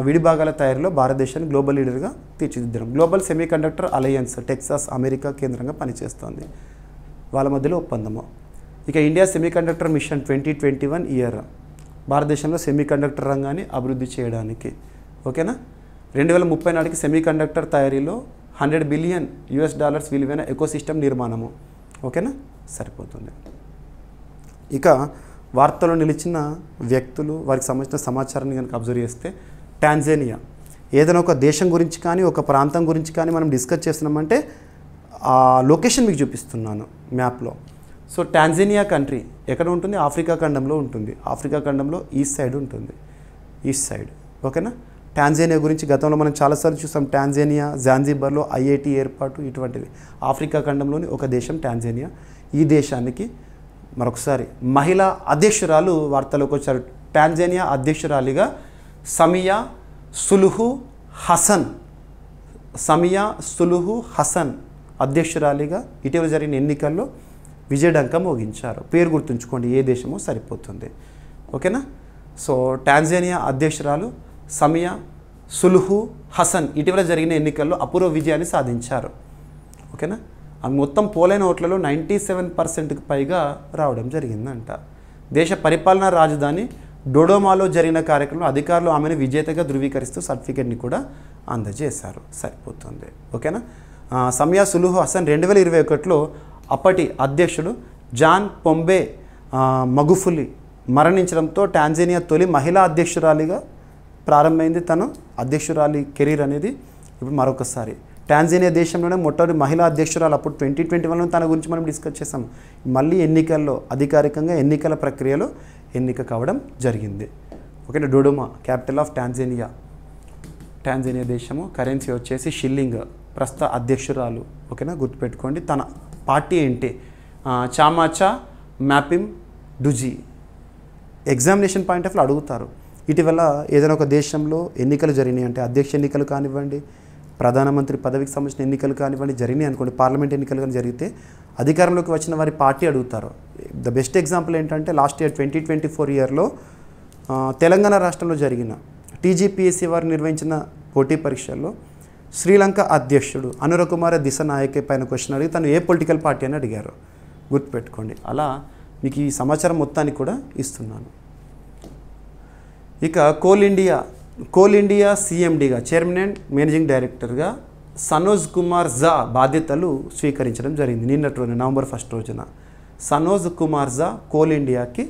విడిభాగాల తయారీలో భారతదేశాన్ని గ్లోబల్ లీడర్గా తీర్చిదిద్దడం. Global Semiconductor Alliance Texas, America కేంద్రంగా పనిచేస్తోంది. వాళ్ళ మధ్యలో ఒప్పందము. ఇక ఇండియా సెమీకండక్టర్ మిషన్ 2021 ఇయర్, భారతదేశంలో సెమీకండక్టర్ రంగాన్ని అభివృద్ధి చేయడానికి. ఓకేనా, 2030 నాటికి సెమీకండక్టర్ తయారీలో $100 బిలియన్ విలువైన ఎకోసిస్టమ్ నిర్మాణము. ఓకేనా, సరిపోతుంది. ఇక వార్తలో నిలిచిన వ్యక్తులు, వారికి సంబంధించిన సమాచారాన్ని కనుక అబ్జర్వ్ చేస్తే, టాంజానియా. ఏదైనా ఒక దేశం గురించి కానీ ఒక ప్రాంతం గురించి కానీ మనం డిస్కస్ చేస్తున్నామంటే ఆ లొకేషన్ మీకు చూపిస్తున్నాను మ్యాప్లో. సో టాంజానియా కంట్రీ ఎక్కడ ఉంటుంది, ఆఫ్రికా ఖండంలో ఉంటుంది. ఆఫ్రికా ఖండంలో ఈస్ట్ సైడ్ ఉంటుంది, ఈస్ట్ సైడ్. ఓకేనా, టాంజానియా గురించి గతంలో మనం చాలాసార్లు చూసాం. టాంజానియా, జాంజిబార్లో ఐఐటి ఏర్పాటు, ఇటువంటివి. ఆఫ్రికా ఖండంలోని ఒక దేశం టాంజానియా. ఈ దేశానికి మరొకసారి మహిళా అధ్యక్షురాలు వార్తలోకి వచ్చారు. టాంజానియా అధ్యక్షురాలిగా సమియా సులుహు హసన్, సమియా సులుహు హసన్ అధ్యక్షురాలిగా ఇటీవల జరిగిన ఎన్నికల్లో విజయడంక మోగించారు. పేరు గుర్తుంచుకోండి, ఏ దేశమో సరిపోతుంది. ఓకేనా, సో టాంజానియా అధ్యక్షురాలు సమియా సులుహు హసన్ ఇటీవల జరిగిన ఎన్నికల్లో అపూర్వ విజయాన్ని సాధించారు. ఓకేనా, ఆమె మొత్తం పోలైన ఓట్లలో 97%కి పైగా రావడం జరిగిందంట. దేశ పరిపాలనా రాజధాని డోడోమాలో జరిగిన కార్యక్రమంలో అధికారులు ఆమెను విజేతగా ధృవీకరిస్తూ సర్టిఫికేట్ని కూడా అందజేశారు. సరిపోతుంది. ఓకేనా, సమియా సులుహు హసన్ 2021లో అప్పటి అధ్యక్షుడు జాన్ పొంబే మగుఫులి మరణించడంతో టాంజానియా తొలి మహిళా అధ్యక్షురాలిగా ప్రారంభమైంది తన అధ్యక్షురాలి కెరీర్ అనేది. ఇప్పుడు మరొకసారి టాంజానియా దేశంలోనే మొట్టమొదటి మహిళా అధ్యక్షురాలు అప్పుడు 2021లో తన గురించి మనం డిస్కస్ చేసాం. మళ్ళీ ఎన్నికల్లో అధికారికంగా ఎన్నికల ప్రక్రియలో ఎన్నిక కావడం జరిగింది. ఓకేనా. డొడోమా క్యాపిటల్ ఆఫ్ టాంజానియా, టాంజానియా దేశము. కరెన్సీ వచ్చేసి షిల్లింగ్. ప్రస్తుత అధ్యక్షురాలు. ఓకేనా, గుర్తుపెట్టుకోండి. తన పార్టీ ఏంటి? చామాచా మ్యాపిమ్ డుజీ. ఎగ్జామినేషన్ పాయింట్ ఆఫ్ వ్యూ అడుగుతారు. ఇటీవల ఏదైనా ఒక దేశంలో ఎన్నికలు జరిగినాయి అంటే అధ్యక్ష ఎన్నికలు కానివ్వండి, ప్రధానమంత్రి పదవికి సంబంధించిన ఎన్నికలు కానివ్వండి జరిగినాయి అనుకోండి, పార్లమెంట్ ఎన్నికలు కానీ జరిగితే అధికారంలోకి వచ్చిన వారి పార్టీ అడుగుతారు. ద బెస్ట్ ఎగ్జాంపుల్ ఏంటంటే లాస్ట్ ఇయర్ 2024 ఇయర్లో తెలంగాణ రాష్ట్రంలో జరిగిన టీజీపీఎస్సీ వారు నిర్వహించిన పోటీ పరీక్షల్లో శ్రీలంక అధ్యక్షుడు అనురకుమార దిశనాయకే పైన క్వశ్చన్ అడిగి తను ఏ పొలిటికల్ పార్టీ అని అడిగారు. గుర్తుపెట్టుకోండి. అలా మీకు ఈ సమాచారం మొత్తాన్ని కూడా ఇస్తున్నాను. ఇక కోల్ ఇండియా సిఎండిగా, చైర్మన్ అండ్ మేనేజింగ్ డైరెక్టర్గా సనోజ్ కుమార్ జా బాధ్యతలు స్వీకరించడం జరిగింది నిన్నటి రోజున, నవంబర్ 1 రోజున. సనోజ్ కుమార్ జా కోల్ ఇండియాకి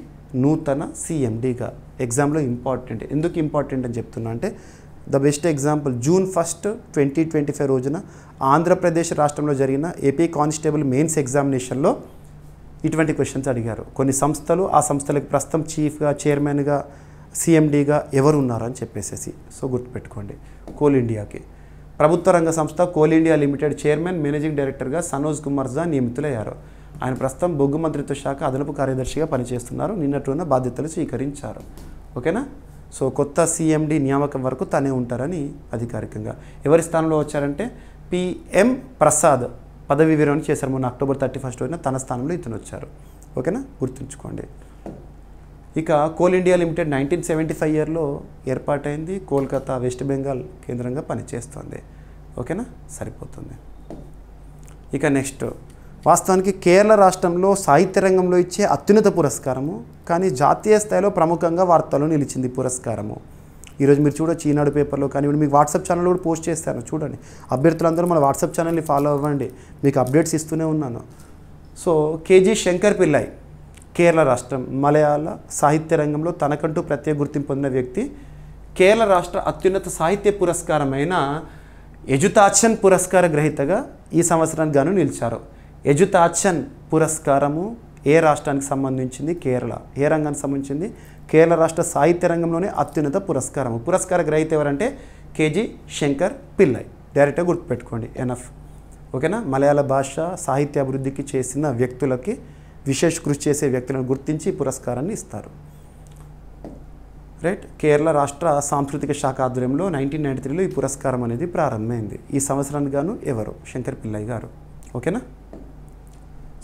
నూతన సిఎండిగా. ఎగ్జామ్లో ఇంపార్టెంట్. ఎందుకు ఇంపార్టెంట్ అని చెప్తున్నా అంటే ద బెస్ట్ ఎగ్జాంపుల్ జూన్ 1, 2025 రోజున ఆంధ్రప్రదేశ్ రాష్ట్రంలో జరిగిన ఏపీ కానిస్టేబుల్ మెయిన్స్ ఎగ్జామినేషన్లో ఇటువంటి క్వశ్చన్స్ అడిగారు. కొన్ని సంస్థలు, ఆ సంస్థలకు ప్రస్తుతం చీఫ్గా, చైర్మన్గా, సిఎండిగా ఎవరు ఉన్నారని చెప్పేసేసి. సో గుర్తుపెట్టుకోండి. కోల్ ఇండియాకి ప్రభుత్వ రంగ సంస్థ coal India limited chairman, managing డైరెక్టర్గా సనోజ్ కుమార్ జా నియమితులయ్యారు. ఆయన ప్రస్తుతం బొగ్గు మంత్రిత్వ శాఖ అదనపు కార్యదర్శిగా పనిచేస్తున్నారు. నిన్నట్టున్న బాధ్యతలు స్వీకరించారు. ఓకేనా. సో కొత్త సిఎండి నియామకం వరకు తనే ఉంటారని అధికారికంగా. ఎవరి స్థానంలో వచ్చారంటే పిఎం ప్రసాద్ పదవి విరమణ చేశారు మొన్న అక్టోబర్ 31 రోజున. తన స్థానంలో ఇతను వచ్చారు. ఓకేనా, గుర్తుంచుకోండి. ఇక కోల్ ఇండియా లిమిటెడ్ 1975 ఇయర్లో ఏర్పాటైంది. కోల్కతా, వెస్ట్ బెంగాల్ కేంద్రంగా పనిచేస్తుంది. ఓకేనా, సరిపోతుంది. ఇక నెక్స్ట్, వాస్తవానికి కేరళ రాష్ట్రంలో సాహిత్య రంగంలో ఇచ్చే అత్యున్నత పురస్కారము, కానీ జాతీయ స్థాయిలో ప్రముఖంగా వార్తల్లో నిలిచింది పురస్కారము. ఈరోజు మీరు చూడొచ్చు ఈనాడు పేపర్లో కానివ్వండి, మీకు వాట్సాప్ ఛానల్ కూడా పోస్ట్ చేస్తాను చూడండి. అభ్యర్థులందరూ మన వాట్సాప్ ఛానల్ని ఫాలో అవ్వండి, మీకు అప్డేట్స్ ఇస్తూనే ఉన్నాను. సో కేజీ శంకర్ పిల్లై, కేరళ రాష్ట్రం, మలయాళ సాహిత్య రంగంలో తనకంటూ ప్రత్యేక గుర్తింపు పొందిన వ్యక్తి. కేరళ రాష్ట్ర అత్యున్నత సాహిత్య పురస్కారమైన ఎజుతాచన్ పురస్కార గ్రహీతగా ఈ సంవత్సరానికి గాను నిలిచారు. ఎజుతాచన్ పురస్కారము ఏ రాష్ట్రానికి సంబంధించింది? కేరళ. ఏ రంగానికి సంబంధించింది? కేరళ రాష్ట్ర సాహిత్య రంగంలోనే అత్యున్నత పురస్కారము. పురస్కార గ్రహీత ఎవరంటే కేజీ శంకర్ పిల్లై. డైరెక్ట్గా గుర్తుపెట్టుకోండి, ఎనఫ్. ఓకేనా. మలయాళ భాష సాహిత్య అభివృద్ధికి చేసిన వ్యక్తులకి, విశేష కృషి చేసే వ్యక్తులను గుర్తించి పురస్కారాన్ని ఇస్తారు. రైట్. కేరళ రాష్ట్ర సాంస్కృతిక శాఖ ఆధ్వర్యంలో 1993లో ఈ పురస్కారం అనేది ప్రారంభమైంది. ఈ సంవత్సరానికి గాను ఎవరు? శంకర్ పిల్లై గారు. ఓకేనా.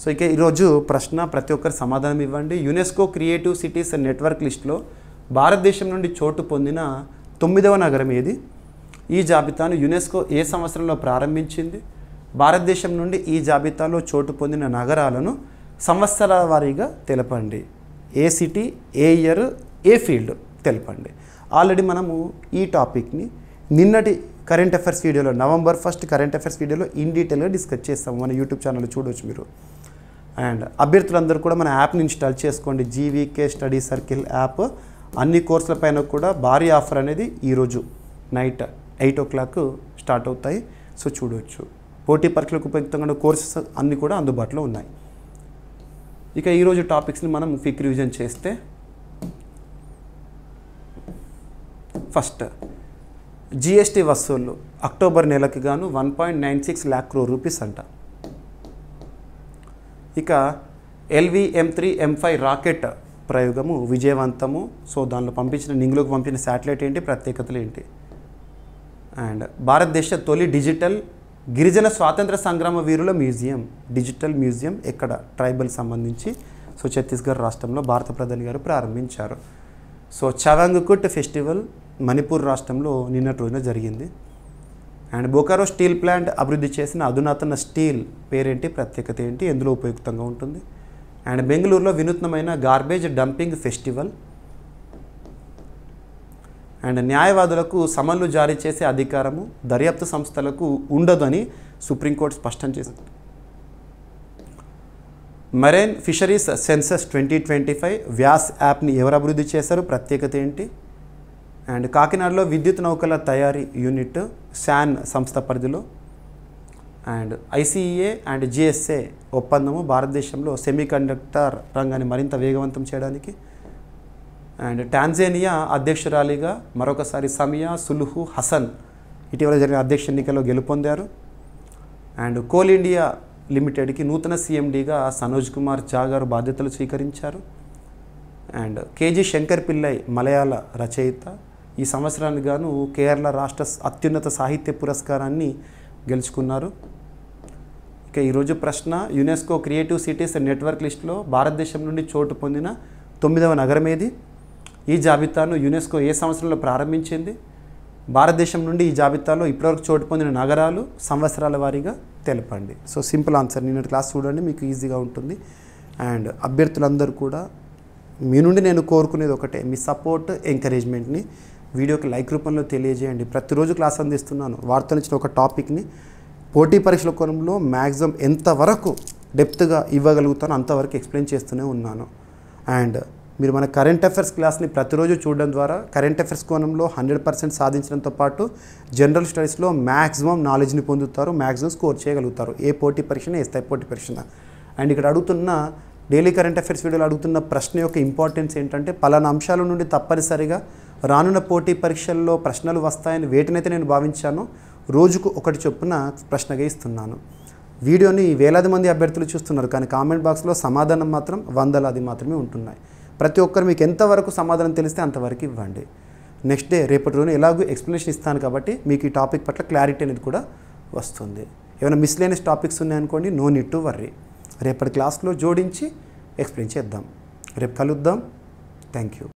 సో ఇక ఈరోజు ప్రశ్న ప్రతి ఒక్కరు సమాధానం ఇవ్వండి. యునెస్కో క్రియేటివ్ సిటీస్ నెట్వర్క్ లిస్ట్లో భారతదేశం నుండి చోటు పొందిన 9వ నగరం ఏది? ఈ జాబితాను యునెస్కో ఏ సంవత్సరంలో ప్రారంభించింది? భారతదేశం నుండి ఈ జాబితాలో చోటు పొందిన నగరాలను సంవత్సరాల వారీగా తెలపండి. ఏ సిటీ, ఏ ఇయర్, ఏ ఫీల్డ్ తెలపండి. ఆల్రెడీ మనము ఈ టాపిక్ని నిన్నటి కరెంట్ అఫైర్స్ వీడియోలో, నవంబర్ 1 కరెంట్ అఫైర్స్ వీడియోలో ఇన్ డీటెయిల్గా డిస్కస్ చేస్తాము. మన యూట్యూబ్ ఛానల్లో చూడవచ్చు మీరు. అండ్ అభ్యర్థులందరూ కూడా మన యాప్ని ఇన్స్టాల్ చేసుకోండి. GVK study circle app. అన్ని కోర్సుల పైన కూడా భారీ ఆఫర్ అనేది ఈరోజు నైట్ 8 o'clock స్టార్ట్ అవుతాయి. సో చూడవచ్చు. పోటీ పరీక్షలకు ఉపయుక్తంగా కోర్సెస్ అన్నీ కూడా అందుబాటులో ఉన్నాయి. ఇక ఈరోజు టాపిక్స్ని మనం క్విక్ రివిజన్ చేస్తే, ఫస్ట్ జిఎస్టీ వసూళ్ళు అక్టోబర్ నెలకి గాను 1.96 lakh crore rupees అంట. ఇక LV-M3 M5 రాకెట్ ప్రయోగము విజయవంతము. సో దానిలో పంపించిన నింగులోకి పంపిన శాటిలైట్ ఏంటి, ప్రత్యేకతలు ఏంటి? అండ్ భారతదేశ తొలి డిజిటల్ గిరిజన స్వాతంత్ర సంగ్రామ వీరుల మ్యూజియం, డిజిటల్ మ్యూజియం ఎక్కడ? ట్రైబల్ సంబంధించి. సో ఛత్తీస్గఢ్ రాష్ట్రంలో భారత ప్రధాని గారు ప్రారంభించారు. సో చవాంగ్కుట్ ఫెస్టివల్ మణిపూర్ రాష్ట్రంలో నిన్నటి రోజున జరిగింది. అండ్ బొకారో స్టీల్ ప్లాంట్ అభివృద్ధి చేసిన అధునాతన స్టీల్ పేరేంటి, ప్రత్యేకత ఏంటి, ఎందులో ఉపయుక్తంగా ఉంటుంది? అండ్ బెంగళూరులో వినూత్నమైన గార్బేజ్ డంపింగ్ ఫెస్టివల్. అండ్ న్యాయవాదులకు సమన్లు జారీ చేసే అధికారము దర్యాప్తు సంస్థలకు ఉండదని సుప్రీంకోర్టు స్పష్టం చేసింది. మరైన్ ఫిషరీస్ సెన్సస్ 2025 వ్యాస్ యాప్ని ఎవరు అభివృద్ధి చేశారు, ప్రత్యేకత ఏంటి? అండ్ కాకినాడలో విద్యుత్ నౌకల తయారీ యూనిట్ శాన్ సంస్థ పరిధిలో. అండ్ ఐసీఈఏ అండ్ జిఎస్ఏ ఒప్పందము భారతదేశంలో సెమీకండక్టర్ రంగాన్ని మరింత వేగవంతం చేయడానికి. అండ్ టాంజానియా అధ్యక్షురాలిగా మరొకసారి సమియా సులుహు హసన్ ఇటీవల జరిగిన అధ్యక్ష ఎన్నికల్లో గెలుపొందారు. అండ్ కోల్ ఇండియా లిమిటెడ్కి నూతన సీఎండీగా సనోజ్ కుమార్ ఝా గారు బాధ్యతలు స్వీకరించారు. అండ్ కేజీ శంకర్ పిల్లై మలయాళ రచయిత ఈ సంవత్సరానికి గాను కేరళ రాష్ట్ర అత్యున్నత సాహిత్య పురస్కారాన్ని గెలుచుకున్నారు. ఇక ఈరోజు ప్రశ్న, యునెస్కో క్రియేటివ్ సిటీస్ నెట్వర్క్ లిస్టులో భారతదేశం నుండి చోటు పొందిన 9వ నగరం ఏది? ఈ జాబితాను యునెస్కో ఏ సంవత్సరంలో ప్రారంభించింది? భారతదేశం నుండి ఈ జాబితాలో ఇప్పటివరకు చోటు పొందిన నగరాలు సంవత్సరాల వారీగా తెలపండి. So simple answer. నిన్నటి క్లాస్ చూడండి, మీకు ఈజీగా ఉంటుంది. అండ్ అభ్యర్థులందరూ కూడా మీ నుండి నేను కోరుకునేది ఒకటే, మీ సపోర్ట్ ఎంకరేజ్మెంట్ని వీడియోకి లైక్ రూపంలో తెలియజేయండి. ప్రతిరోజు క్లాస్ అందిస్తున్నాను. వార్తలు ఇచ్చిన ఒక టాపిక్ని పోటీ పరీక్షల కోణంలో మ్యాక్సిమం ఎంతవరకు డెప్త్గా ఇవ్వగలుగుతానో అంతవరకు ఎక్స్ప్లెయిన్ చేస్తూనే ఉన్నాను. అండ్ మీరు మన కరెంట్ అఫైర్స్ క్లాస్ని ప్రతిరోజు చూడడం ద్వారా కరెంట్ అఫైర్స్ కోణంలో 100% సాధించడంతో పాటు జనరల్ స్టడీస్లో మ్యాక్సిమం నాలెడ్జ్ని పొందుతారు, మ్యాక్సిమం స్కోర్ చేయగలుగుతారు. ఏ పోటీ పరీక్షన, ఏ స్థాయి పోటీ పరీక్షన. అండ్ ఇక్కడ అడుగుతున్న డైలీ కరెంట్ అఫైర్స్ వీడియోలో అడుగుతున్న ప్రశ్న యొక్క ఇంపార్టెన్స్ ఏంటంటే, పలానా అంశాల నుండి తప్పనిసరిగా రానున్న పోటీ పరీక్షల్లో ప్రశ్నలు వస్తాయని వేటినైతే నేను భావించానో రోజుకు ఒకటి చొప్పున ప్రశ్నగా ఇస్తున్నాను. వీడియోని వేలాది మంది అభ్యర్థులు చూస్తున్నారు, కానీ కామెంట్ బాక్స్లో సమాధానం మాత్రం వందలాది మాత్రమే ఉంటున్నాయి. ప్రతి ఒక్కరు మీకు ఎంతవరకు సమాధానం తెలిస్తే అంతవరకు ఇవ్వండి. నెక్స్ట్ డే రేపటి రోజున ఎలాగో ఎక్స్ప్లెనేషన్ ఇస్తాను కాబట్టి మీకు ఈ టాపిక్ పట్ల క్లారిటీ అనేది కూడా వస్తుంది. ఏమైనా మిస్లేనియస్ టాపిక్స్ ఉన్నాయనుకోండి, నో నీడ్ టు వర్రీ. రేపటి క్లాస్లో జోడించి ఎక్స్ప్లెయిన్ చేద్దాం. రేపు కలుద్దాం. Thank you.